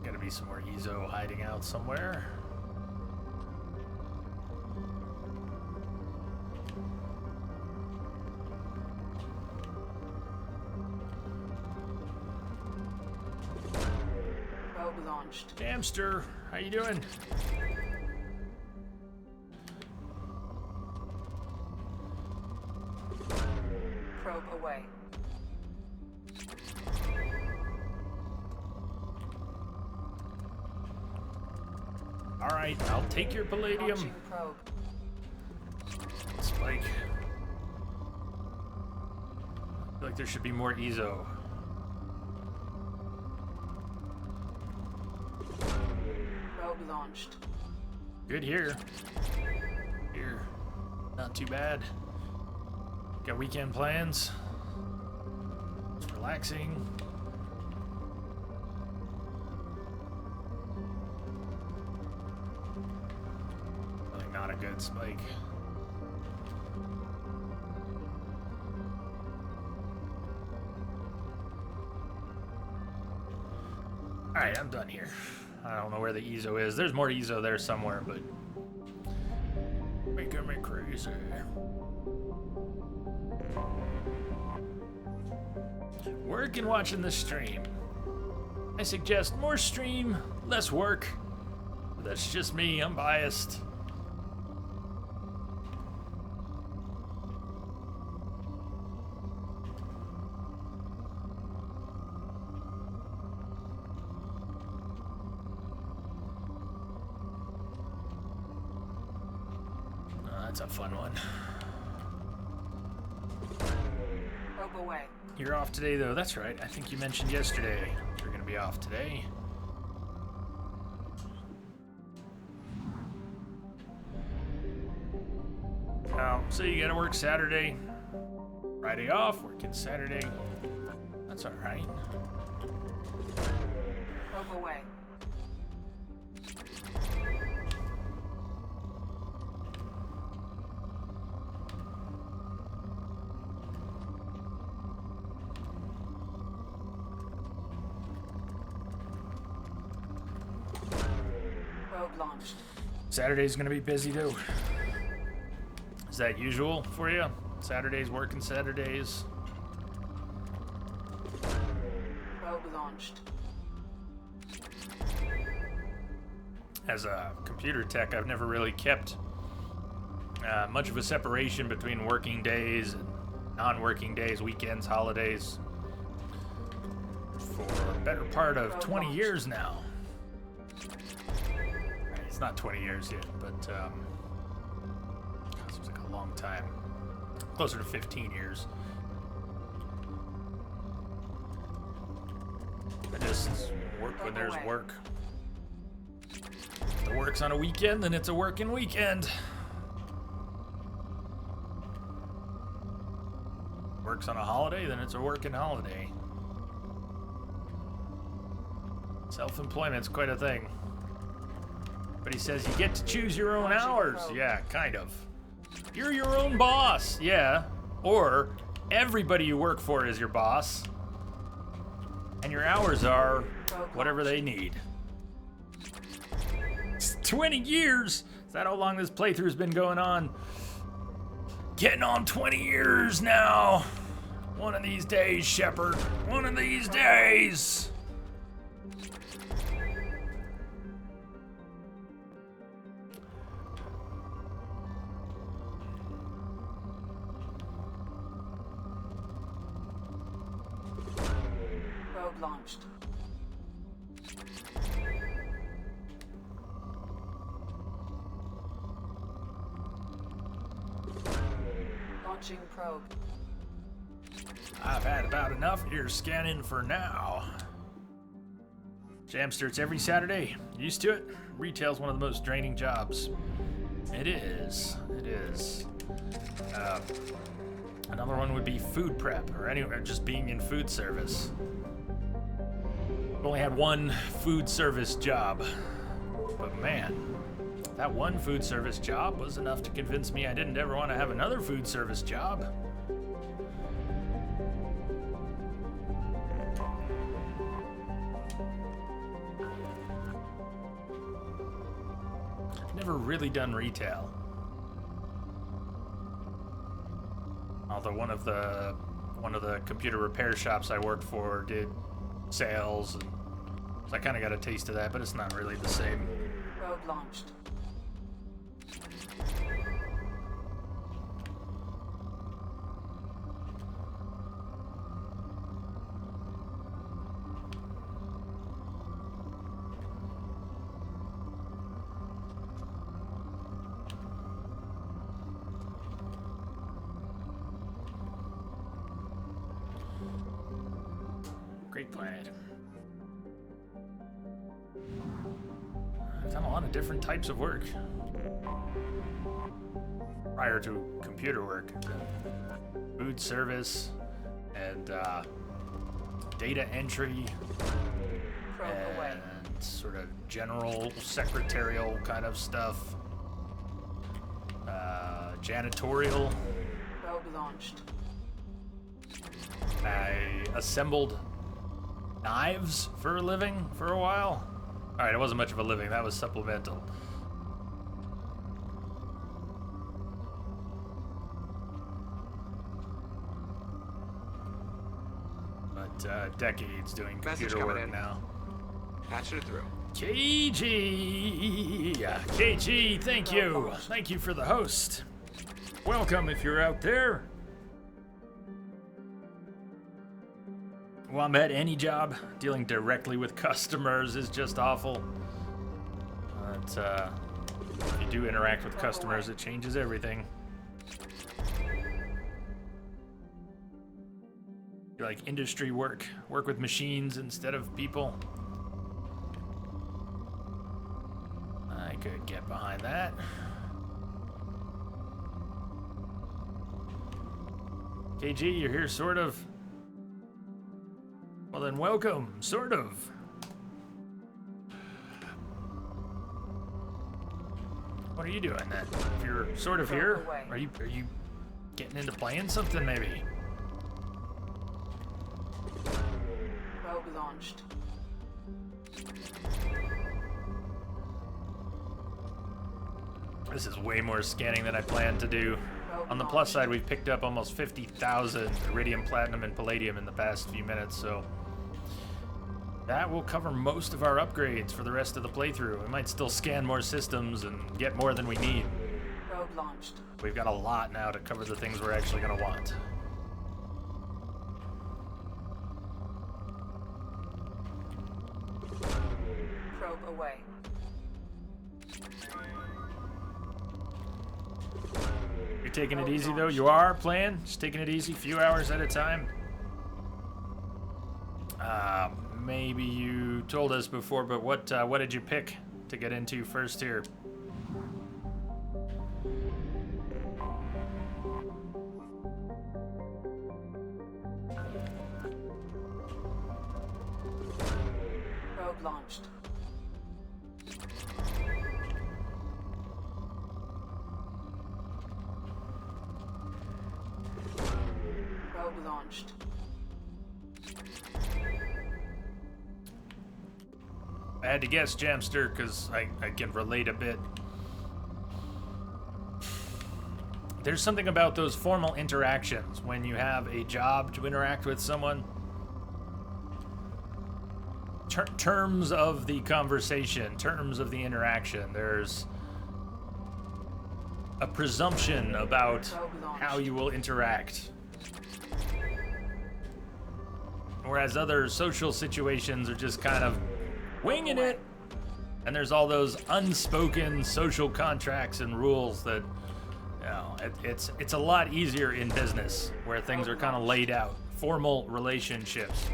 Gotta be some more Ezo hiding out somewhere. Probe launched. Damster, how you doing? Probe away. All right, I'll take your palladium. Launching probe. Spike. I feel like there should be more Ezo. Probe launched. Good here. Here. Not too bad. Got weekend plans. It's relaxing. Really not a good spike. Alright, I'm done here. I don't know where the Ezo is. There's more Ezo there somewhere, but making me crazy. Work and watching the stream. I suggest more stream, less work. But that's just me, I'm biased. That's a fun one. Probe away. You're off today, though. That's right. I think you mentioned yesterday you're going to be off today. Oh, so you got to work Saturday. Friday off, working Saturday. That's all right. Probe away. Probe launched. Saturday's going to be busy, though. Is that usual for you? Saturdays, working Saturdays? Probe launched. As a computer tech, I've never really kept much of a separation between working days and non-working days, weekends, holidays, for a better part of 20 years now. It's not 20 years yet, but it seems like a long time. Closer to 15 years. I just work when there's work. If the work's on a weekend, then it's a working weekend. Work's on a holiday, then it's a working holiday. Self-employment's quite a thing. But he says you get to choose your own hours. Yeah, kind of. You're your own boss. Yeah. Or everybody you work for is your boss. And your hours are whatever they need. It's 20 years. Is that how long this playthrough's been going on? Getting on 20 years now. One of these days, Shepard. One of these days. Probe launched. Launching probe. I've had about enough ear scanning for now. Jamster, it's every Saturday. Used to it? Retail's one of the most draining jobs. It is. It is. Another one would be food prep, or anywhere just being in food service. I've only had one food service job, but man, that one food service job was enough to convince me I didn't ever want to have another food service job. I've never really done retail. Although one of the computer repair shops I worked for did sales, and so I kind of got a taste of that, but it's not really the same. Probe launched. Great planet. I've done a lot of different types of work prior to computer work. Food service and data entry Probe away. and sort of general secretarial kind of stuff. Janitorial. Probe launched. I assembled knives for a living for a while. All right, it wasn't much of a living. That was supplemental. spent decades doing Message computer coming work in. now. Patching it through. KG! KG, thank you. Thank you for the host. Welcome if you're out there. Wombat, any job dealing directly with customers is just awful. But if you do interact with customers, it changes everything. You like industry work with machines instead of people. I could get behind that. KG, you're here, sort of. Well then, welcome, sort of. What are you doing then? If you're sort of here, are you getting into playing something maybe? Probe launched. This is way more scanning than I planned to do. On the plus side, we've picked up almost 50,000 iridium, platinum, and palladium in the past few minutes, so that will cover most of our upgrades for the rest of the playthrough. We might still scan more systems and get more than we need. Probe launched. We've got a lot now to cover the things we're actually going to want. Probe away. You're taking it easy, though? You are playing? Just taking it easy, few hours at a time? Maybe you told us before, but what did you pick to get into first here? Probe launched. Probe launched. I had to guess Jamster because I can relate a bit. There's something about those formal interactions when you have a job to interact with someone. Terms of the conversation, terms of the interaction. There's a presumption about how you will interact. Whereas other social situations are just kind of winging it. And there's all those unspoken social contracts and rules that, you know, it's a lot easier in business where things are kind of laid out. Formal relationships.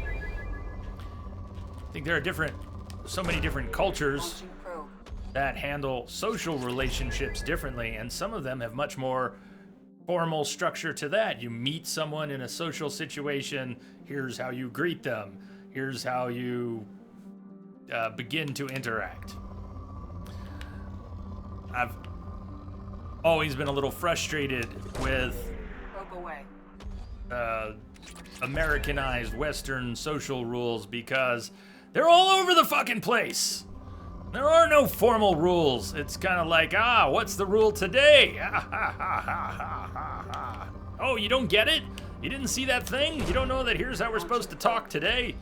I think there are so many different cultures Launching probe. that handle social relationships differently, and some of them have much more formal structure to that. You meet someone in a social situation, here's how you greet them, here's how you begin to interact. I've always been a little frustrated with Probe away. Americanized Western social rules because they're all over the fucking place. There are no formal rules. It's kind of like, what's the rule today? Oh, you don't get it? You didn't see that thing? You don't know that here's how we're supposed to talk today?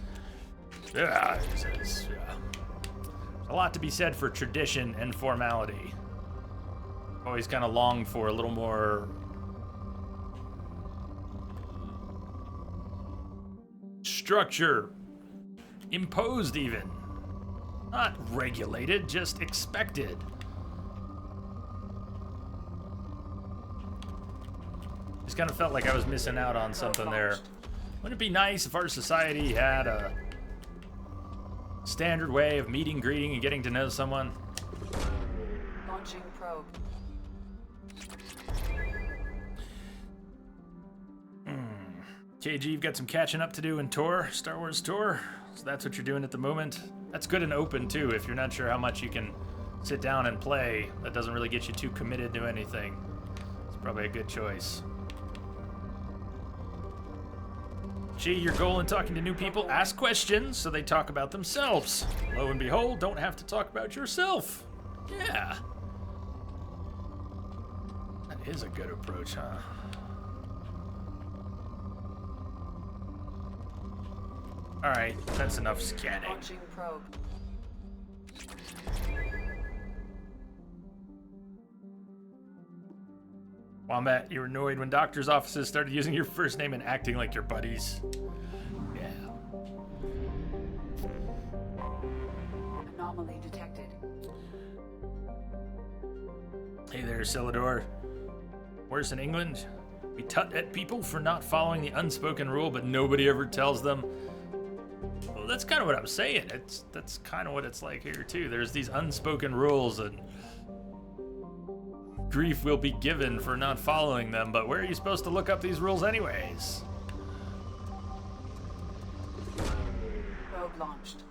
Yeah, there's a lot to be said for tradition and formality. Always kind of longed for a little more structure, imposed even. Not regulated, just expected. Just kind of felt like I was missing out on something there. Wouldn't it be nice if our society had a standard way of meeting, greeting, and getting to know someone? Launching probe. KG, you've got some catching up to do in Tor, Star Wars Tor. So that's what you're doing at the moment. That's good and open too, if you're not sure how much you can sit down and play. That doesn't really get you too committed to anything. It's probably a good choice. Gee, your goal in talking to new people, ask questions so they talk about themselves. Lo and behold, don't have to talk about yourself. Yeah. That is a good approach, huh? Alright, that's enough scanning. Launching probe. Wombat, you were annoyed when doctors' offices started using your first name and acting like your buddies. Yeah. Anomaly detected. Hey there, Celador. Worse in England, we tut at people for not following the unspoken rule, but nobody ever tells them. Well, that's kind of what I'm saying. That's kind of what it's like here, too. There's these unspoken rules, and grief will be given for not following them, but where are you supposed to look up these rules anyways? Probe launched.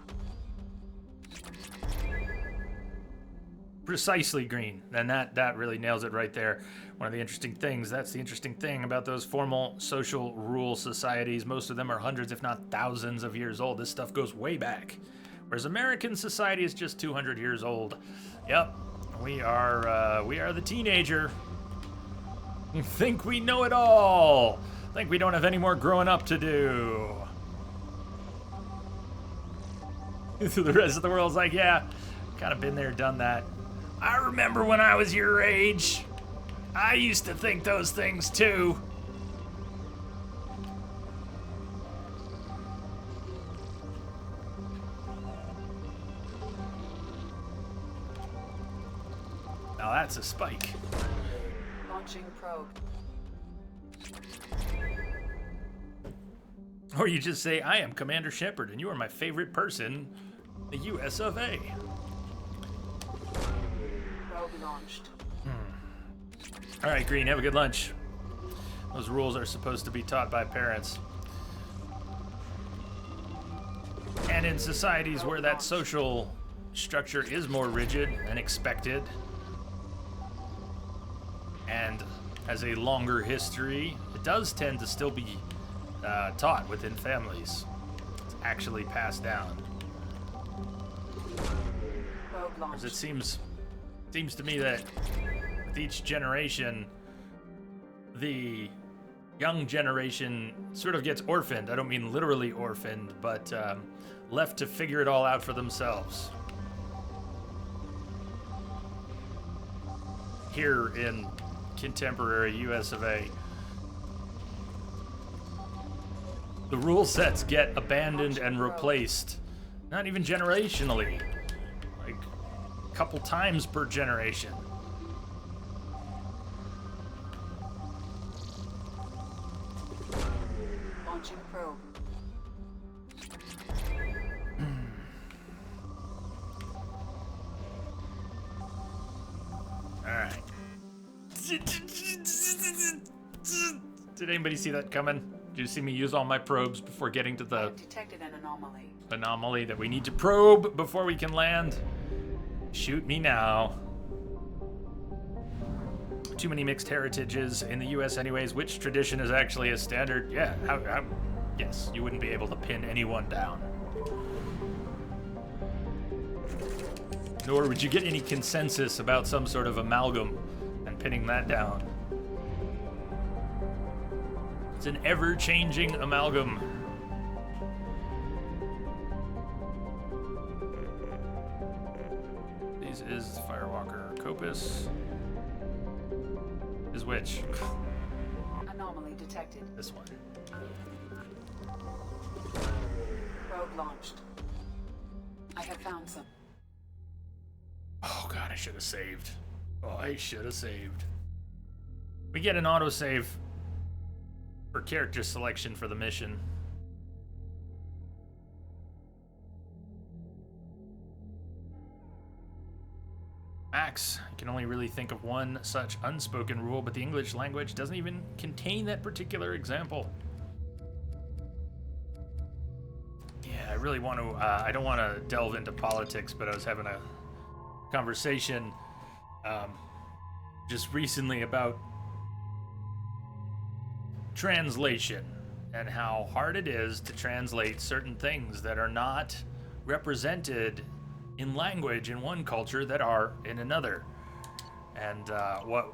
Precisely, Green. And that really nails it right there. One of the interesting things, that's the interesting thing about those formal social rule societies. Most of them are hundreds, if not thousands of years old. This stuff goes way back. Whereas American society is just 200 years old. Yep, we are the teenager. Think we know it all. Think we don't have any more growing up to do. So the rest of the world's like, yeah, kind of been there, done that. I remember when I was your age. I used to think those things too. Now that's a spike. Launching probe. Or you just say, I am Commander Shepard and you are my favorite person, the US of A. Probe launched. All right, Green, have a good lunch. Those rules are supposed to be taught by parents. And in societies where that social structure is more rigid and expected, and has a longer history, it does tend to still be taught within families. It's actually passed down. Probe As launched. it seems to me that with each generation, the young generation sort of gets orphaned. I don't mean literally orphaned, but left to figure it all out for themselves. Here in contemporary US of A, the rule sets get abandoned and replaced, not even generationally, like a couple times per generation. Launching probe. Alright. Did anybody see that coming? Did you see me use all my probes before getting to the Detected an anomaly. anomaly that we need to probe before we can land? Shoot me now. Too many mixed heritages in the US anyways. Which tradition is actually a standard? Yeah, yes, you wouldn't be able to pin anyone down. Nor would you get any consensus about some sort of amalgam and pinning that down. It's an ever-changing amalgam. This is Firewalker Copus. Is which? Anomaly detected. This one. Probe launched. I have found some. Oh god, I should have saved. Oh, I should have saved. We get an autosave for character selection for the mission. Max, I can only really think of one such unspoken rule, but the English language doesn't even contain that particular example. Yeah, I really want to, I don't want to delve into politics, but I was having a conversation just recently about translation and how hard it is to translate certain things that are not represented in language in one culture that are in another. And what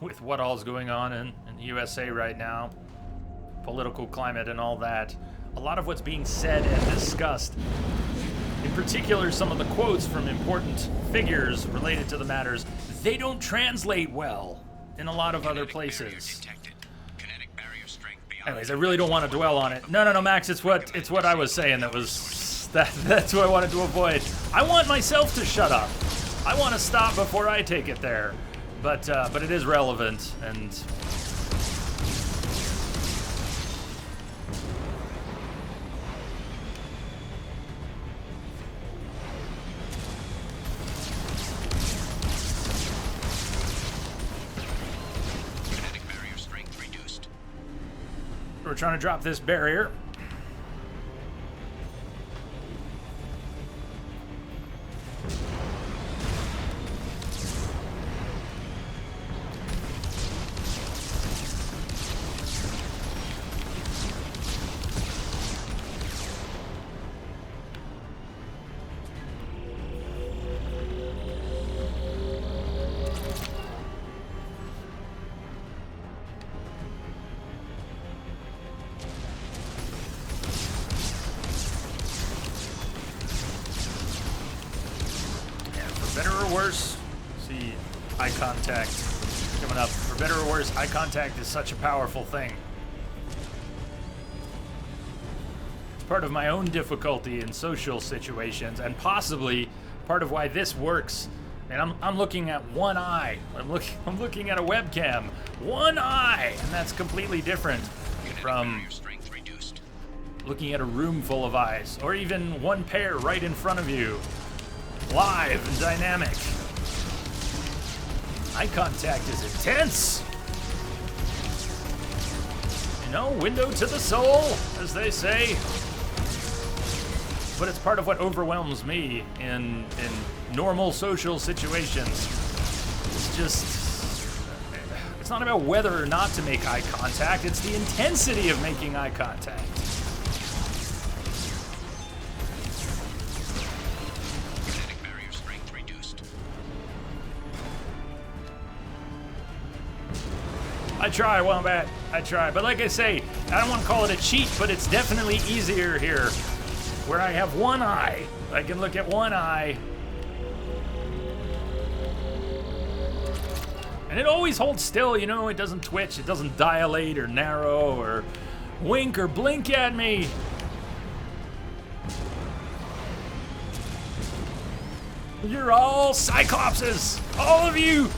with what all's going on in the USA right now, political climate and all that, a lot of what's being said and discussed, in particular some of the quotes from important figures related to the matters, they don't translate well in a lot of other places. Anyways, I really don't want to dwell on it. No, Max, it's what I was saying that's what I wanted to avoid. I want myself to shut up. I want to stop before I take it there. But it is relevant, and we're trying to drop this barrier. Better or worse, see, eye contact coming up. For better or worse, eye contact is such a powerful thing. It's part of my own difficulty in social situations, and possibly part of why this works. And I'm looking at one eye. I'm looking at a webcam. One eye, and that's completely different from looking at a room full of eyes, or even one pair right in front of you. Live and dynamic. Eye contact is intense. You know, window to the soul, as they say. But it's part of what overwhelms me in normal social situations. It's not about whether or not to make eye contact, it's the intensity of making eye contact. I try, Wombat. I try. But like I say, I don't want to call it a cheat, but it's definitely easier here. Where I have one eye. I can look at one eye. And it always holds still, you know, it doesn't twitch, it doesn't dilate or narrow or wink or blink at me. You're all Cyclopses! All of you!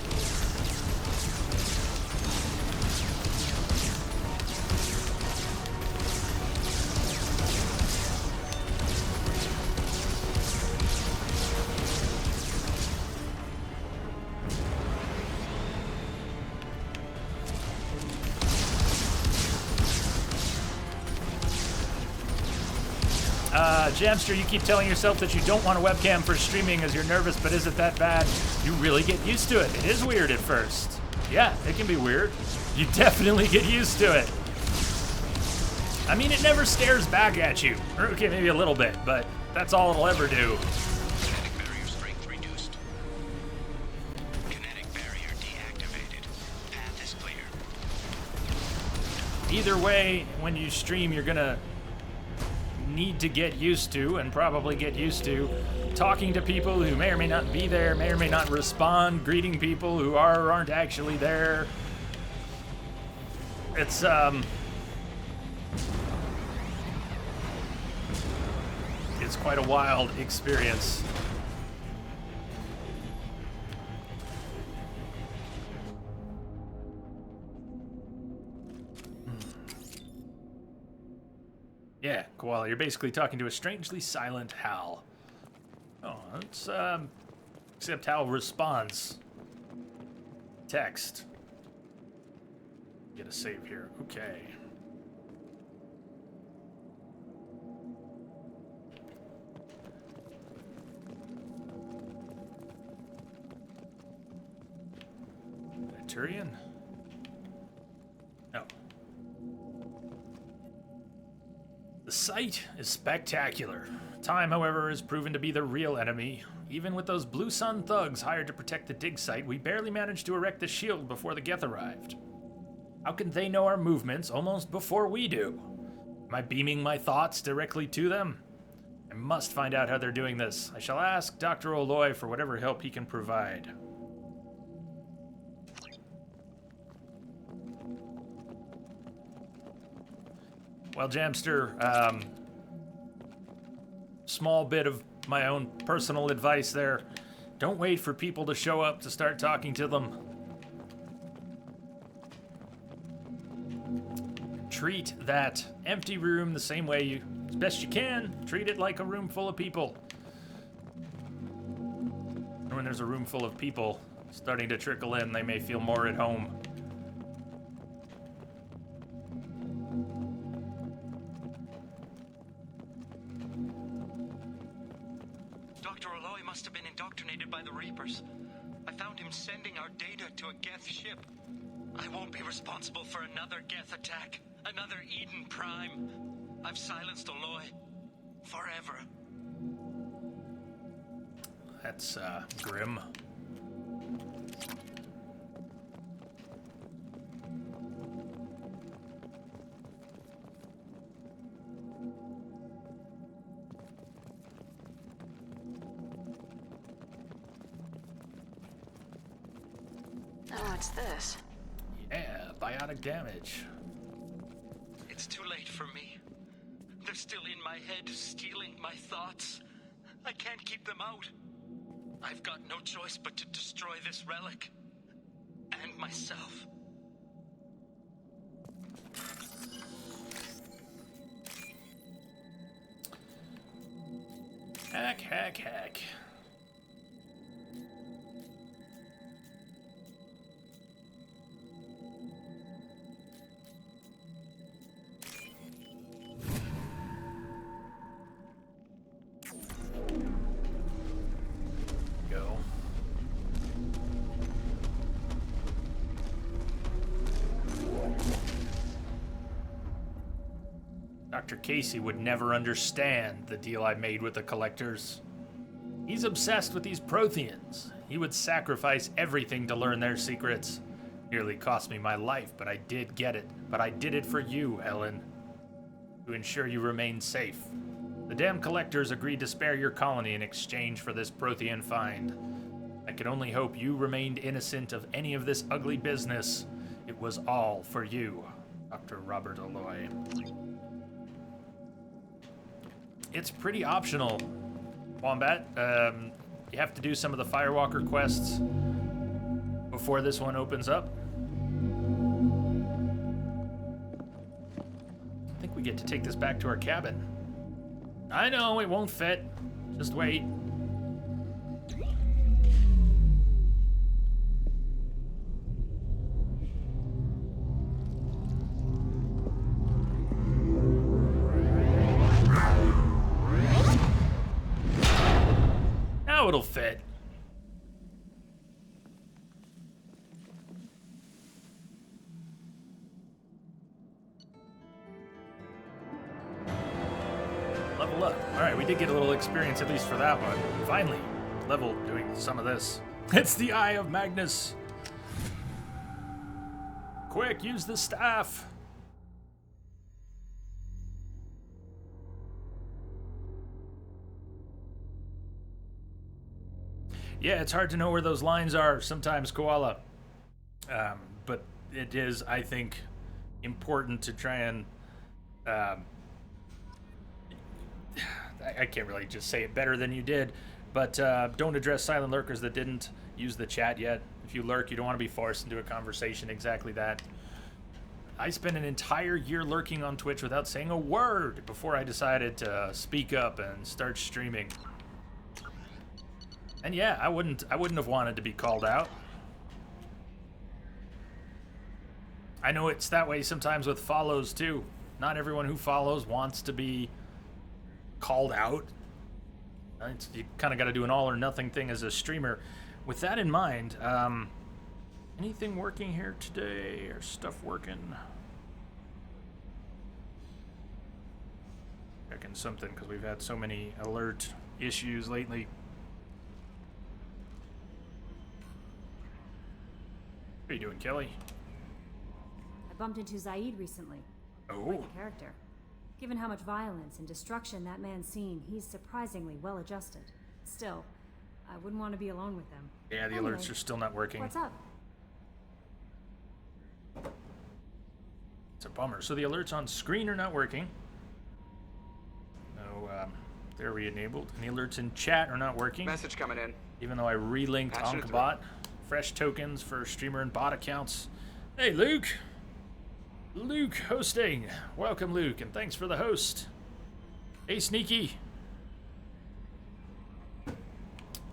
Jamster, you keep telling yourself that you don't want a webcam for streaming as you're nervous, but is it that bad? You really get used to it. It is weird at first. Yeah, it can be weird. You definitely get used to it. I mean, it never stares back at you. Or, okay, maybe a little bit, but that's all it'll ever do. Kinetic barrier strength reduced. Kinetic barrier deactivated. Path is clear. Either way, when you stream, you're gonna need to get used to, and probably get used to, talking to people who may or may not be there, may or may not respond, greeting people who are or aren't actually there. It's quite a wild experience. Yeah, Koala, you're basically talking to a strangely silent Hal. Oh, that's, except Hal responds. Text. Get a save here. Okay. Turian? No. The sight is spectacular. Time, however, has proven to be the real enemy. Even with those Blue Sun thugs hired to protect the dig site, we barely managed to erect the shield before the Geth arrived. How can they know our movements almost before we do? Am I beaming my thoughts directly to them? I must find out how they're doing this. I shall ask Dr. Aloy for whatever help he can provide. Well, Jamster, small bit of my own personal advice there. Don't wait for people to show up to start talking to them. Treat that empty room the same way you, as best you can. Treat it like a room full of people. And when there's a room full of people starting to trickle in, they may feel more at home. Dr. Aloy must have been indoctrinated by the Reapers. I found him sending our data to a Geth ship. I won't be responsible for another Geth attack. Another Eden Prime. I've silenced Aloy. Forever. That's, grim. Oh, what's this? Yeah, biotic damage. It's too late for me. They're still in my head, stealing my thoughts. I can't keep them out. I've got no choice but to destroy this relic. And myself. Heck. Go. Dr. Casey would never understand the deal I made with the collectors. He's obsessed with these Protheans. He would sacrifice everything to learn their secrets. Nearly cost me my life, but I did get it. But I did it for you, Helen. To ensure you remain safe. The damn collectors agreed to spare your colony in exchange for this Prothean find. I can only hope you remained innocent of any of this ugly business. It was all for you, Dr. Robert Aloy. It's pretty optional, Wombat. You have to do some of the Firewalker quests before this one opens up. I think we get to take this back to our cabin. I know, it won't fit. Just wait. Now it'll fit. Level up. Alright, we did get a little experience at least for that one. Finally, level doing some of this. It's the Eye of Magnus. Quick, use the staff. Yeah, it's hard to know where those lines are sometimes, Koala. But it is, I think, important to try and... I can't really just say it better than you did, but don't address silent lurkers that didn't use the chat yet. If you lurk, you don't want to be forced into a conversation, exactly that. I spent an entire year lurking on Twitch without saying a word before I decided to speak up and start streaming. And yeah, I wouldn't have wanted to be called out. I know it's that way sometimes with follows too. Not everyone who follows wants to be called out. You kind of got to do an all or nothing thing as a streamer. With that in mind, anything working here today or stuff working? Checking something because we've had so many alert issues lately. What are you doing, Kelly? I bumped into Zaid recently. Oh. Quite the character. Given how much violence and destruction that man's seen, he's surprisingly well adjusted. Still, I wouldn't want to be alone with him. Yeah, the Anyway, alerts are still not working. What's up? It's a bummer. So the alerts on screen are not working. No, they're re-enabled. And the alerts in chat are not working. Message coming in. Even though I relinked Patching it Ankbot. Fresh tokens for streamer and bot accounts. Hey, Luke! Luke hosting. Welcome, Luke, and thanks for the host. Hey, Sneaky.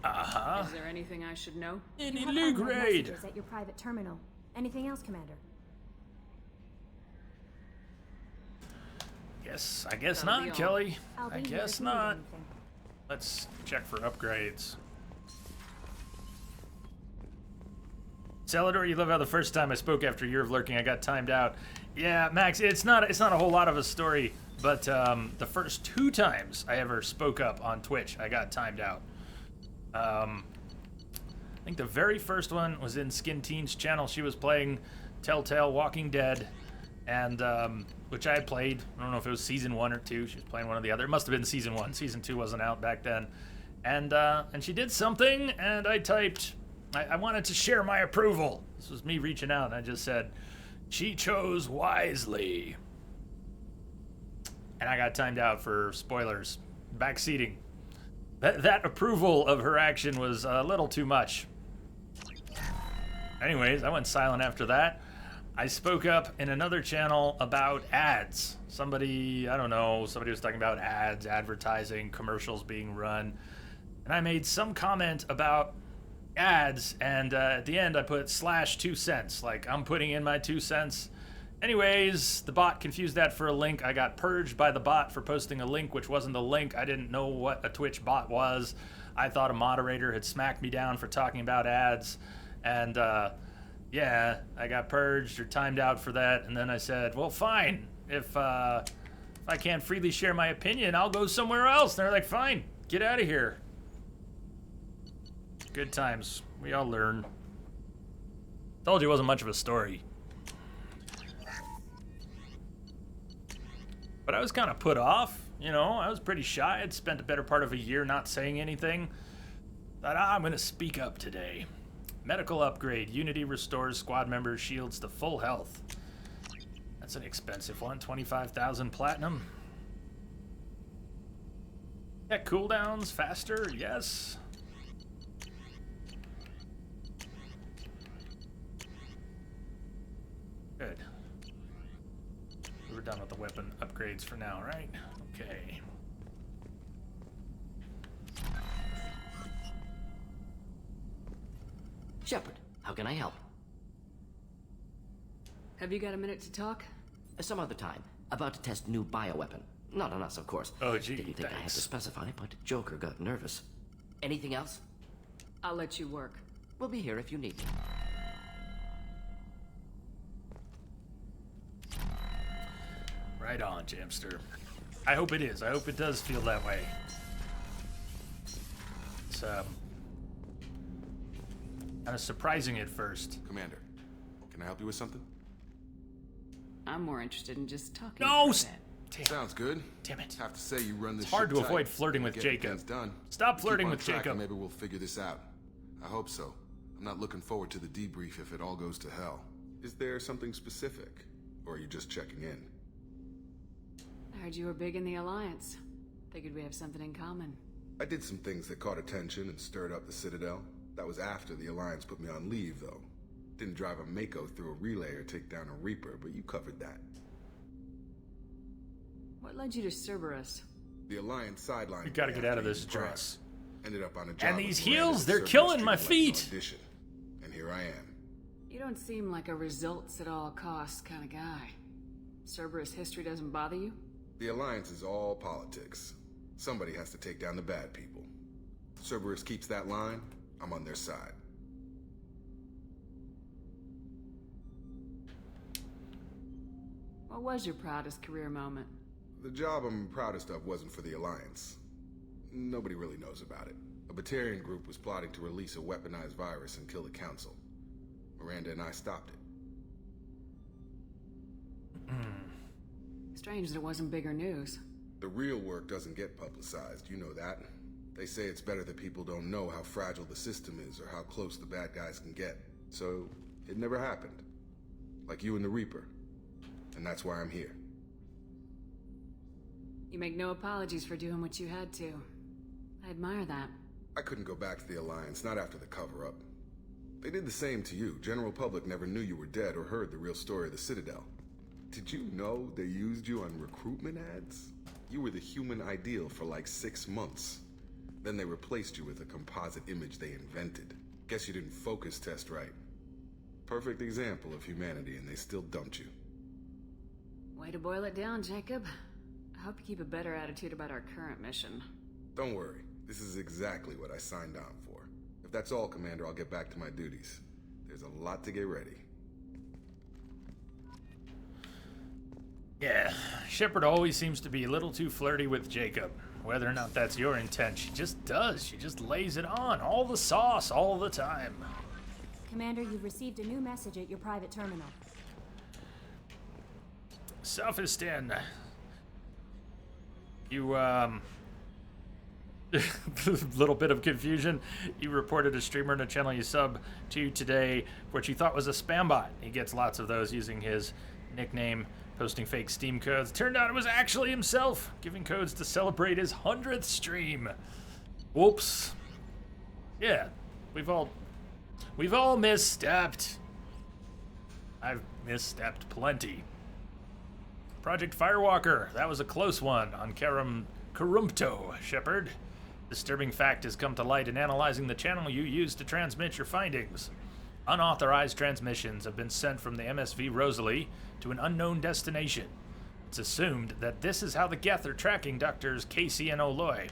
Uh-huh. Is there anything I should know? Any You have Luke unknown raid? messages at your private terminal. Anything else, Commander? I guess That'll be not, all. Kelly. I'll I be here guess if you need not. anything. Let's check for upgrades. Celador, you love how the first time I spoke after a year of lurking, I got timed out. Yeah, Max, it's not a whole lot of a story, but the first 2 times I ever spoke up on Twitch, I got timed out. I think the very first one was in Skin Teen's channel. She was playing Telltale Walking Dead, and which I had played. I don't know if it was season 1 or 2. She was playing one or the other. It must have been season 1. Season 2 wasn't out back then. And she did something, and I typed, I wanted to share my approval. This was me reaching out, and I just said, she chose wisely. And I got timed out for spoilers. Backseating. That approval of her action was a little too much. Anyways, I went silent after that. I spoke up in another channel about ads. Somebody was talking about ads, advertising, commercials being run. And I made some comment about ads, and at the end I put /2 cents, like I'm putting in my 2 cents. Anyways, the bot confused that for a link. I got purged by the bot for posting a link which wasn't a link. I didn't know what a Twitch bot was. I thought a moderator had smacked me down for talking about ads, and yeah, I got purged or timed out for that. And then I said, well, fine, if I can't freely share my opinion, I'll go somewhere else. And they're like, fine, get out of here. Good times. We all learn. Told you it wasn't much of a story. But I was kind of put off, you know. I was pretty shy. I'd spent a better part of a year not saying anything. Thought, I'm going to speak up today. Medical upgrade. Unity restores squad members' shields to full health. That's an expensive one. 25,000 platinum. Yeah, cooldowns faster. Yes. Good. We're done with the weapon upgrades for now, right? Okay. Shepard, how can I help? Have you got a minute to talk? Some other time. About to test new bioweapon. Not on us, of course. Oh, gee, Didn't think I had thanks. to specify, but Joker got nervous. Anything else? I'll let you work. We'll be here if you need me. Right on, Jamster. I hope it is. I hope it does feel that way. It's kind of surprising at first. Commander, can I help you with something? I'm more interested in just talking. No! for a bit. Sounds good. Damn it. Have to say you run this It's hard ship to tight. avoid flirting with Get Jacob. things done. Stop flirting Keep on with track Jacob. and maybe we'll figure this out. I hope so. I'm not looking forward to the debrief if it all goes to hell. Is there something specific? Or are you just checking in? I heard you were big in the Alliance. Figured we have something in common. I did some things that caught attention and stirred up the Citadel. That was after the Alliance put me on leave, though. Didn't drive a Mako through a relay or take down a Reaper, but you covered that. What led you to Cerberus? The Alliance sidelined. You gotta me get out after of this Eden Prime. dress. Ended up on a job And these with Miranda heels, they're Cerberus killing treated my like an feet. audition. And here I am. You don't seem like a results at all costs kind of guy. Cerberus history doesn't bother you? The Alliance is all politics. Somebody has to take down the bad people. Cerberus keeps that line, I'm on their side. What was your proudest career moment? The job I'm proudest of wasn't for the Alliance. Nobody really knows about it. A Batarian group was plotting to release a weaponized virus and kill the Council. Miranda and I stopped it. Strange that it wasn't bigger news. The real work doesn't get publicized, you know that. They say it's better that people don't know how fragile the system is or how close the bad guys can get. So, it never happened. Like you and the Reaper. And that's why I'm here. You make no apologies for doing what you had to. I admire that. I couldn't go back to the Alliance, not after the cover-up. They did the same to you. General public never knew you were dead or heard the real story of the Citadel. Did you know they used you on recruitment ads? You were the human ideal for like 6 months. Then they replaced you with a composite image they invented. Guess you didn't focus test right. Perfect example of humanity, and they still dumped you. Way to boil it down, Jacob. I hope you keep a better attitude about our current mission. Don't worry. This is exactly what I signed on for. If that's all, Commander, I'll get back to my duties. There's a lot to get ready. Yeah, Shepard always seems to be a little too flirty with Jacob. Whether or not that's your intent, she just does. She just lays it on. All the sauce, all the time. Commander, you've received a new message at your private terminal. Sophistin. You, little bit of confusion. You reported a streamer in a channel you sub to today, which you thought was a spam bot. He gets lots of those using his nickname, posting fake Steam codes. Turned out it was actually himself, giving codes to celebrate his 100th stream. Whoops. Yeah, we've all misstepped. I've misstepped plenty. Project Firewalker, that was a close one on Karumpto, Shepard. Disturbing fact has come to light in analyzing the channel you used to transmit your findings. Unauthorized transmissions have been sent from the MSV Rosalie to an unknown destination. It's assumed that this is how the Geth are tracking Doctors Casey and Oloy.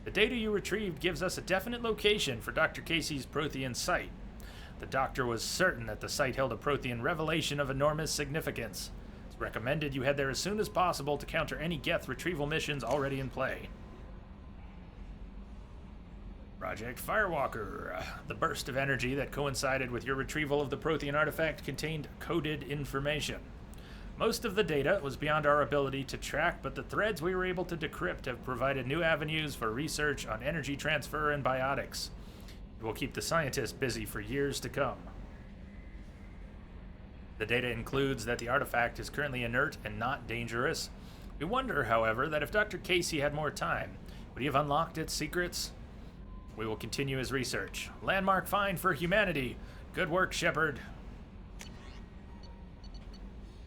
The data you retrieved gives us a definite location for Dr. Casey's Prothean site. The Doctor was certain that the site held a Prothean revelation of enormous significance. It's recommended you head there as soon as possible to counter any Geth retrieval missions already in play. Project Firewalker. The burst of energy that coincided with your retrieval of the Prothean artifact contained coded information. Most of the data was beyond our ability to track, but the threads we were able to decrypt have provided new avenues for research on energy transfer and biotics. It will keep the scientists busy for years to come. The data includes that the artifact is currently inert and not dangerous. We wonder, however, that if Dr. Casey had more time, would he have unlocked its secrets? We will continue his research. Landmark find for humanity. Good work, Shepard.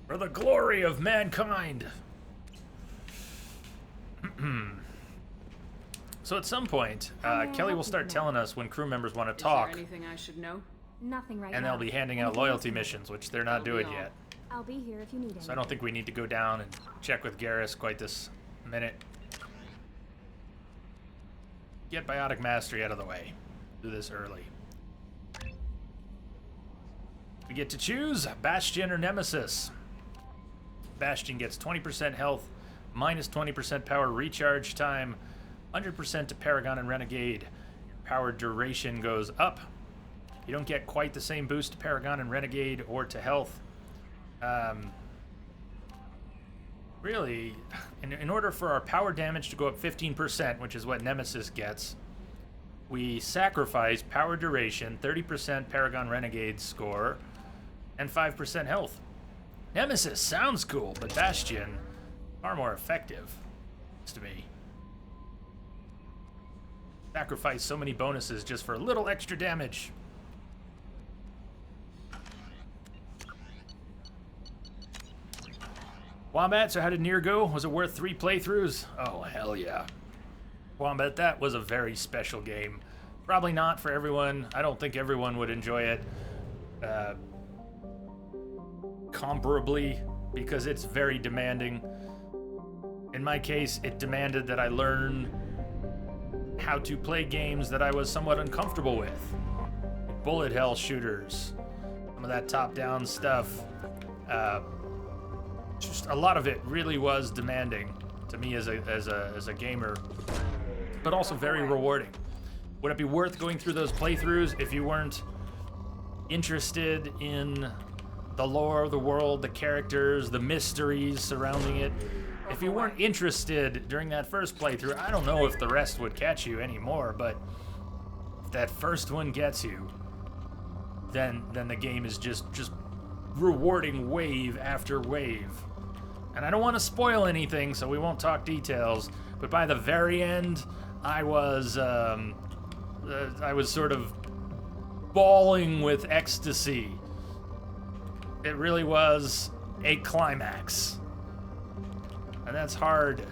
For the glory of mankind. So at some point, Kelly will start telling us when crew members want to talk. Is there anything I should know? Nothing right now. And they'll be handing out loyalty missions, which they're not doing yet. I'll be here if you need anything. So I don't think we need to go down and check with Garrus quite this minute. Get Biotic Mastery out of the way. Do this early. We get to choose Bastion or Nemesis. Bastion gets 20% health, minus 20% power recharge time, 100% to Paragon and Renegade. Power duration goes up. You don't get quite the same boost to Paragon and Renegade or to health. Really, in order for our power damage to go up 15%, which is what Nemesis gets, we sacrifice power duration, 30% Paragon Renegade score, and 5% health. Nemesis sounds cool, but Bastion, far more effective, to me. Sacrifice so many bonuses just for a little extra damage. Wombat, so how did Nier go? Was it worth 3 playthroughs? Oh, hell yeah. Wombat, that was a very special game. Probably not for everyone. I don't think everyone would enjoy it comparably, because it's very demanding. In my case, it demanded that I learn how to play games that I was somewhat uncomfortable with. Bullet hell shooters, some of that top-down stuff. Just a lot of it really was demanding to me as a gamer, but also very rewarding. Would it be worth going through those playthroughs if you weren't interested in the lore of the world, the characters, the mysteries surrounding it. If you weren't interested during that first playthrough, I don't know if the rest would catch you anymore, but if that first one gets you, then the game is just rewarding wave after wave. And I don't want to spoil anything, so we won't talk details, but by the very end, I was sort of bawling with ecstasy. It really was a climax. And that's hard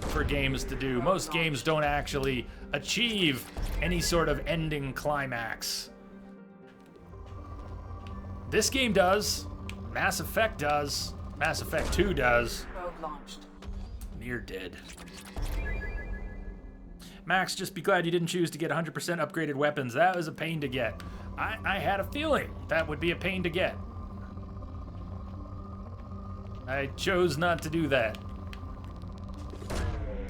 for games to do. Most games don't actually achieve any sort of ending climax. This game does. Mass Effect does. Mass Effect 2 does. Nier did. Max, just be glad you didn't choose to get 100% upgraded weapons. That was a pain to get. I had a feeling that would be a pain to get. I chose not to do that,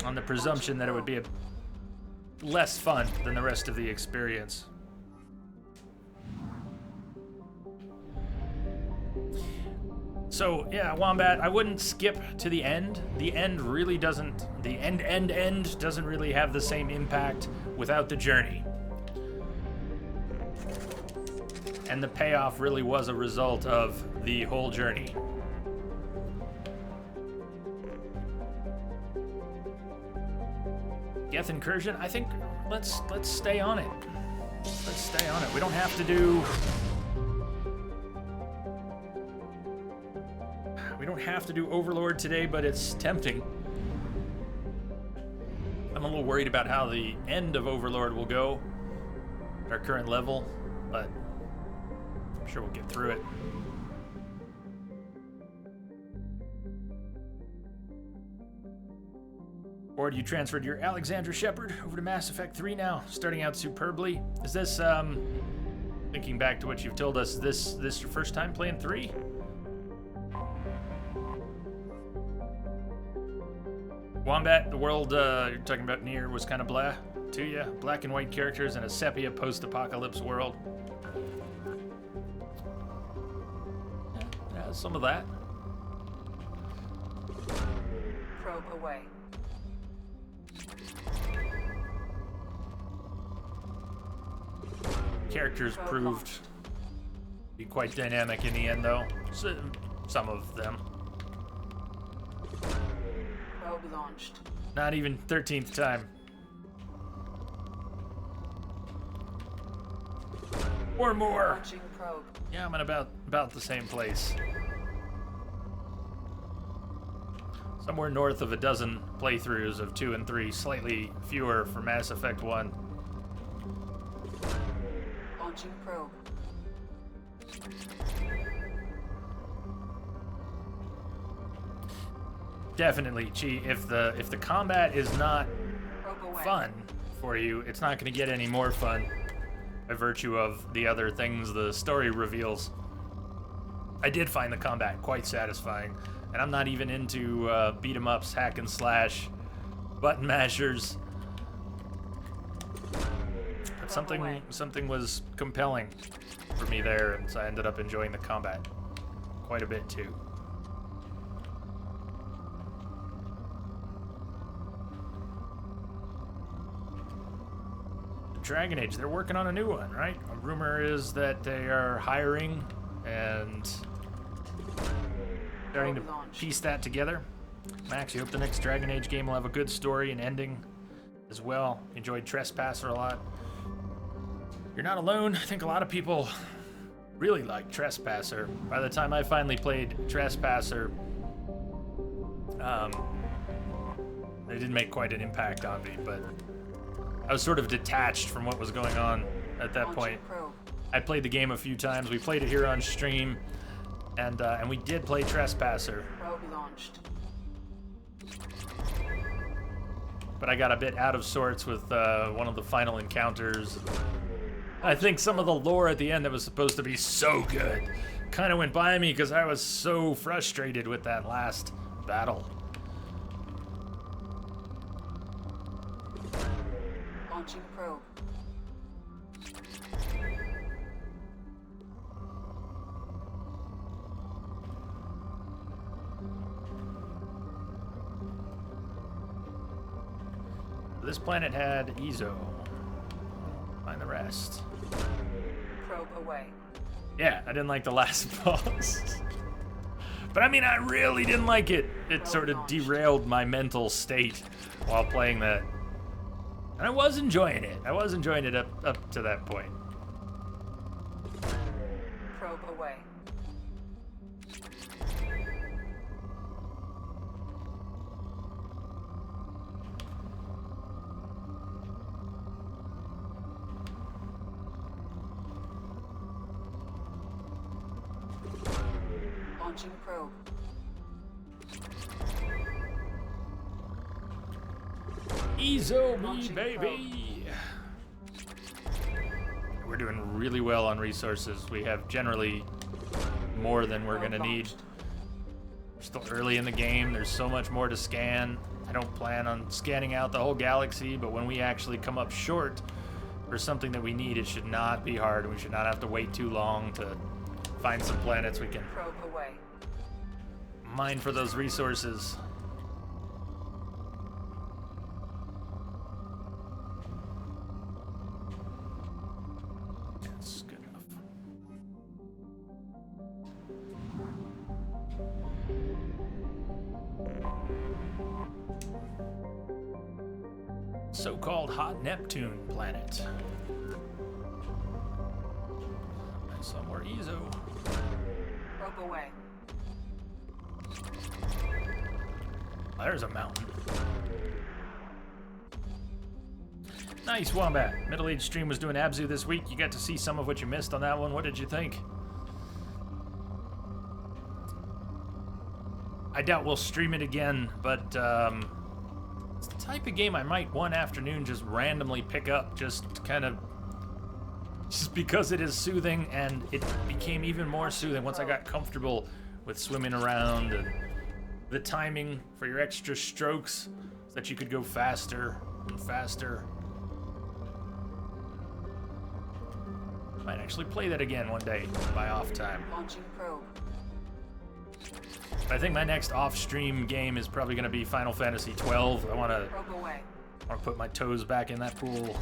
on the presumption that it would be less fun than the rest of the experience. So, yeah, Wombat, I wouldn't skip to the end. The end really doesn't, the end doesn't really have the same impact without the journey. And the payoff really was a result of the whole journey. Geth Incursion, I think let's stay on it. Let's stay on it. We don't have to do Overlord today, but it's tempting. I'm a little worried about how the end of Overlord will go at our current level, but I'm sure we'll get through it. Or you transferred your Alexandra Shepard over to Mass Effect 3 now, starting out superbly. Is this, thinking back to what you've told us, is this your first time playing 3? Wombat, the world you're talking about Nier was kind of blah to you. Black and white characters in a sepia post-apocalypse world. Yeah, some of that. Probe away. Characters proved to be quite dynamic in the end, though. So, some of them. Probe launched. Not even 13th time. Or more. Launching probe. Yeah, I'm in about the same place. Somewhere north of a dozen playthroughs of 2 and 3, slightly fewer for Mass Effect 1. Launching probe. Definitely, Chi. If the combat is not fun for you, it's not going to get any more fun by virtue of the other things the story reveals. I did find the combat quite satisfying, and I'm not even into beat 'em ups, hack and slash, button mashers. But something was compelling for me there, and so I ended up enjoying the combat quite a bit too. Dragon Age, they're working on a new one, right? A rumor is that they are hiring and starting to piece that together. Max, you hope the next Dragon Age game will have a good story and ending as well. Enjoyed Trespasser a lot. You're not alone. I think a lot of people really like Trespasser. By the time I finally played Trespasser, it didn't make quite an impact on me, but I was sort of detached from what was going on at that point. I played the game a few times. We played it here on stream, and we did play Trespasser. Probe launched. But I got a bit out of sorts with one of the final encounters. I think some of the lore at the end that was supposed to be so good kind of went by me because I was so frustrated with that last battle. Launching probe. This planet had Ezo. Find the rest. Probe away. Yeah, I didn't like the last boss. But I mean, I really didn't like it. It sort of derailed my mental state while playing that. And I was enjoying it. I was enjoying it up to that point. Probe away. Launching probe. Ezo me, baby! We're doing really well on resources. We have generally more than we're gonna need. We're still early in the game. There's so much more to scan. I don't plan on scanning out the whole galaxy, but when we actually come up short for something that we need, it should not be hard. We should not have to wait too long to find some planets we can Probe away. mine for those resources. That's good enough. So-called hot Neptune planet. Somewhere Ezo. Probe away. There's a mountain. Nice, Wombat. Middle-aged Stream was doing Abzu this week. You got to see some of what you missed on that one. What did you think? I doubt we'll stream it again, but it's the type of game I might one afternoon just randomly pick up, just because it is soothing, and it became even more soothing once I got comfortable with swimming around and the timing for your extra strokes so that you could go faster and faster. Might actually play that again one day in my off time. Launching probe. I think my next off-stream game is probably going to be Final Fantasy XII. I want to Probe away. put my toes back in that pool.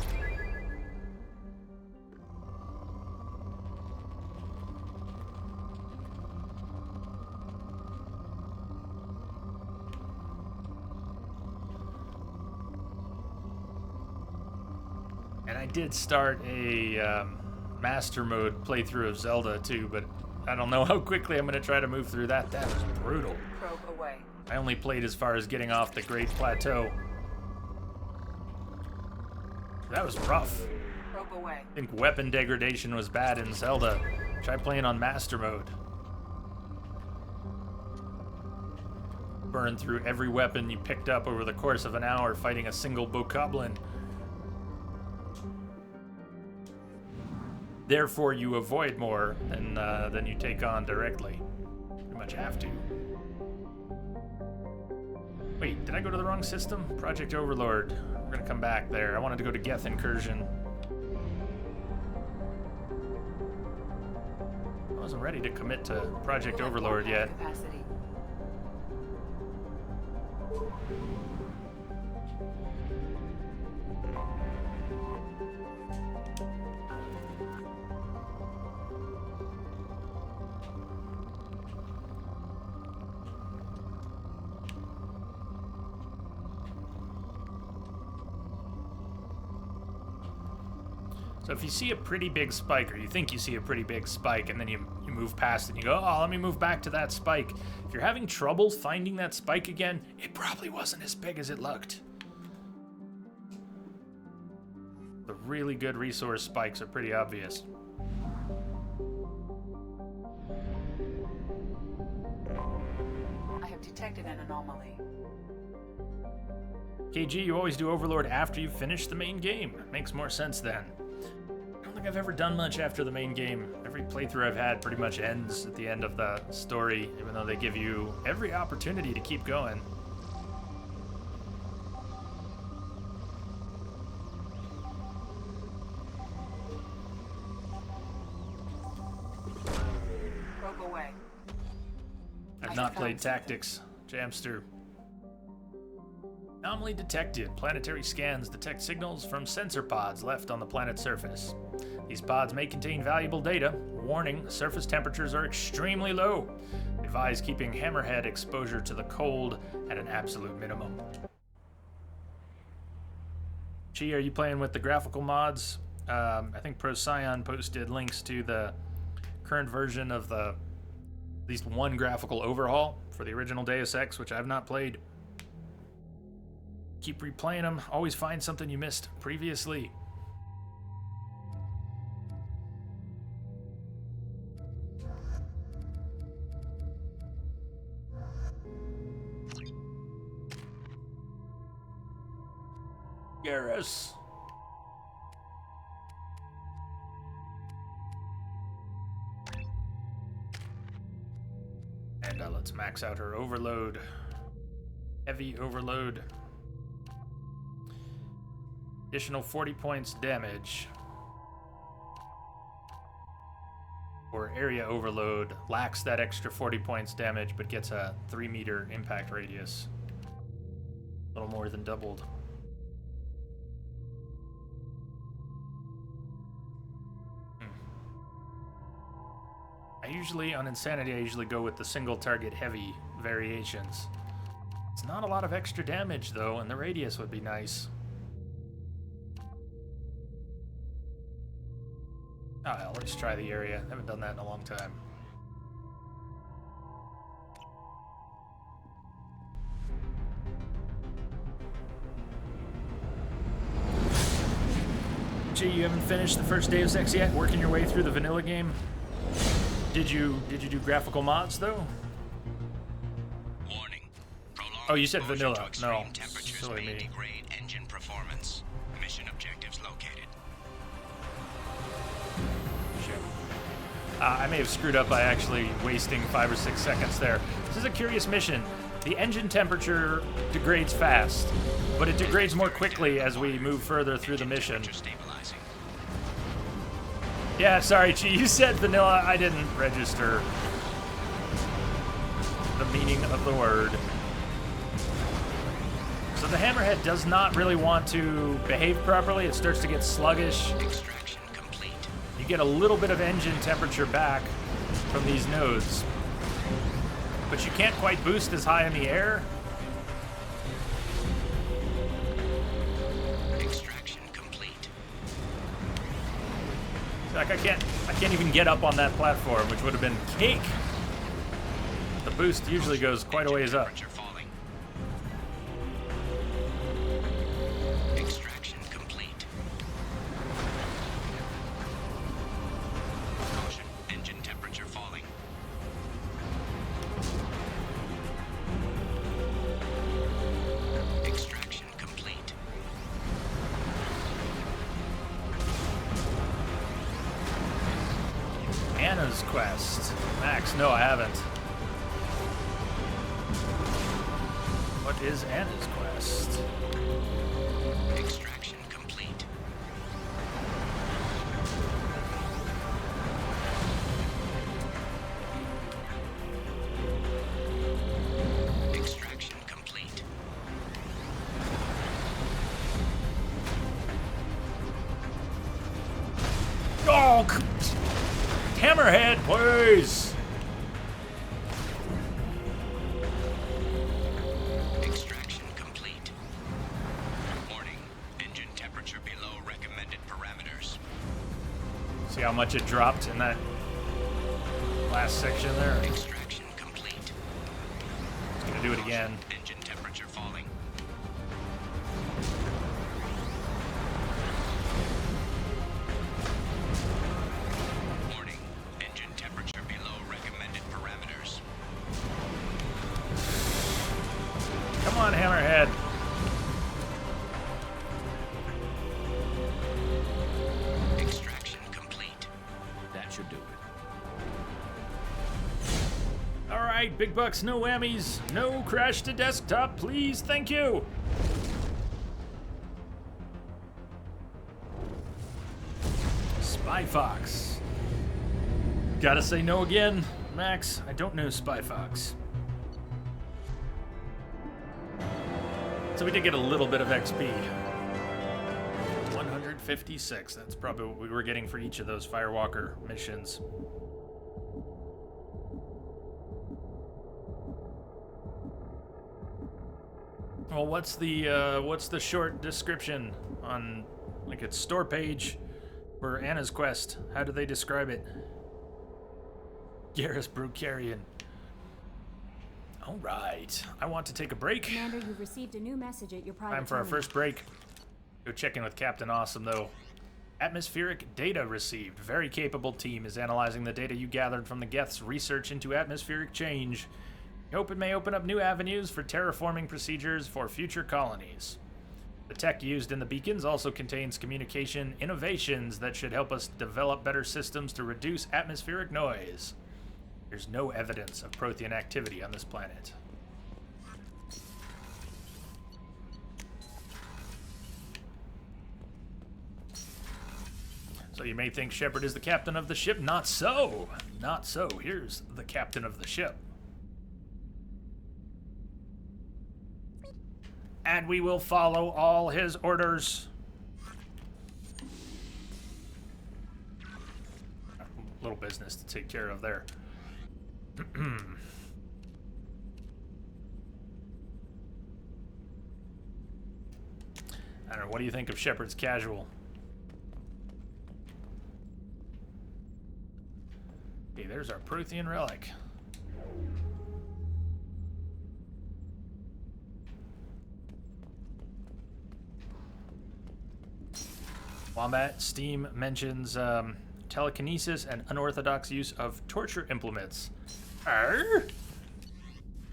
And I did start a master mode playthrough of Zelda too, but I don't know how quickly I'm going to try to move through that. That was brutal. Probe away. I only played as far as getting off the Great Plateau. That was rough. Probe away. I think weapon degradation was bad in Zelda. Try playing on master mode. Burn through every weapon you picked up over the course of an hour fighting a single bokoblin. Therefore, you avoid more than you take on directly. Pretty much have to. Wait, did I go to the wrong system? Project Overlord. We're gonna come back there. I wanted to go to Geth Incursion. I wasn't ready to commit to Project Overlord yet. Capacity. So if you see a pretty big spike, or you think you see a pretty big spike, and then you move past it and you go, oh, let me move back to that spike. If you're having trouble finding that spike again, it probably wasn't as big as it looked. The really good resource spikes are pretty obvious. I have detected an anomaly. KG, you always do Overlord after you finish the main game. Makes more sense then. I don't think I've ever done much after the main game. Every playthrough I've had pretty much ends at the end of the story, even though they give you every opportunity to keep going. Probe away. I've not played Tactics, Jamster. Anomaly detected. Planetary scans detect signals from sensor pods left on the planet's surface. These pods may contain valuable data. Warning, surface temperatures are extremely low. Advise keeping Hammerhead exposure to the cold at an absolute minimum. Chi, are you playing with the graphical mods? I think Procyon posted links to the current version of the at least one graphical overhaul for the original Deus Ex, which I've not played. Keep replaying them. Always find something you missed previously. Garrus. And let's max out her overload. Heavy overload. Additional 40 points damage. Or area overload. Lacks that extra 40 points damage, but gets a 3-meter impact radius. A little more than doubled. On Insanity, I usually go with the single target heavy variations. It's not a lot of extra damage, though, and the radius would be nice. Oh, hell, let's try the area. Haven't done that in a long time. Gee, you haven't finished the first Deus Ex yet? Working your way through the vanilla game? Did you do graphical mods though? Warning. Oh, you said vanilla. No. Temperatures may degrade engine performance. Mission objectives located. Shit. I may have screwed up by actually wasting 5 or 6 seconds there. This is a curious mission. The engine temperature degrades fast, but it degrades more quickly as we move further through the mission. Yeah, sorry, Chi, you said vanilla. I didn't register the meaning of the word. So the Hammerhead does not really want to behave properly. It starts to get sluggish. Extraction complete. You get a little bit of engine temperature back from these nodes, but you can't quite boost as high in the air. Like I can't even get up on that platform, which would have been cake. The boost usually goes quite a ways up. Extraction complete. Caution, engine temperature falling. Extraction complete. Anna's quest. Max, no, I haven't. What is Anna's quest? Extraction complete. Extraction complete. Oh, Hammerhead, please! Extraction complete. Warning, engine temperature below recommended parameters. See how much it dropped in that last section there? Extraction complete. It's gonna do it again. Engine temperature falling. Warning, engine temperature below recommended parameters. Come on, Hammerhead. Extraction complete. That should do it. All right, big bucks, no whammies, no crash to desktop, please, thank you. Spy Fox. Gotta say no again, Max. I don't know Spy Fox. So we did get a little bit of XP. 156. That's probably what we were getting for each of those Firewalker missions. Well, what's the short description on, like, its store page for Anna's quest? How do they describe it? Garrus Brukarian. All right. I want to take a break. Commander, you've received a new message at your private Time for our terminal. first break. Go check in with Captain Awesome, though. Atmospheric data received. Very capable team is analyzing the data you gathered from the Geth's research into atmospheric change. We hope it may open up new avenues for terraforming procedures for future colonies. The tech used in the beacons also contains communication innovations that should help us develop better systems to reduce atmospheric noise. There's no evidence of Prothean activity on this planet. So you may think Shepard is the captain of the ship. Not so. Not so. Here's the captain of the ship. And we will follow all his orders. Little business to take care of there. I don't know, what do you think of Shepard's casual? Okay, there's our Prothean relic. Wombat Steam mentions telekinesis and unorthodox use of torture implements. Arr?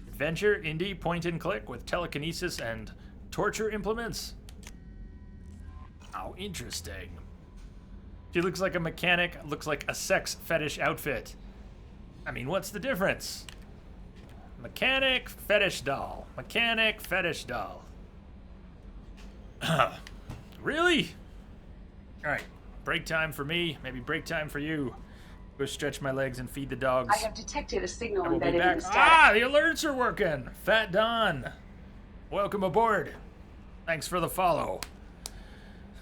Adventure, indie, point and click with telekinesis and torture implements? How interesting. She looks like a mechanic, looks like a sex fetish outfit. I mean, what's the difference? Mechanic, fetish doll. Mechanic, fetish doll. Really? Alright, break time for me, maybe break time for you. Go stretch my legs and feed the dogs. I have detected a signal I will be embedded in back. the static. Ah, the alerts are working. Fat Don, welcome aboard. Thanks for the follow.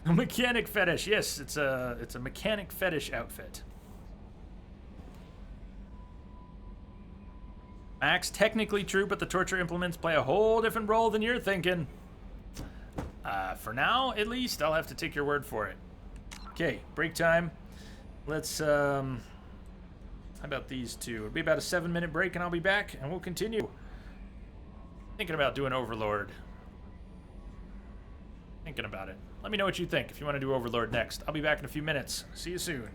A mechanic fetish. Yes, it's a mechanic fetish outfit. Max, technically true, but the torture implements play a whole different role than you're thinking. For now, at least, I'll have to take your word for it. Okay, break time. Let's, how about these two? It'll be about a 7-minute break and I'll be back and we'll continue. Thinking about doing Overlord. Thinking about it. Let me know what you think if you want to do Overlord next. I'll be back in a few minutes. See you soon.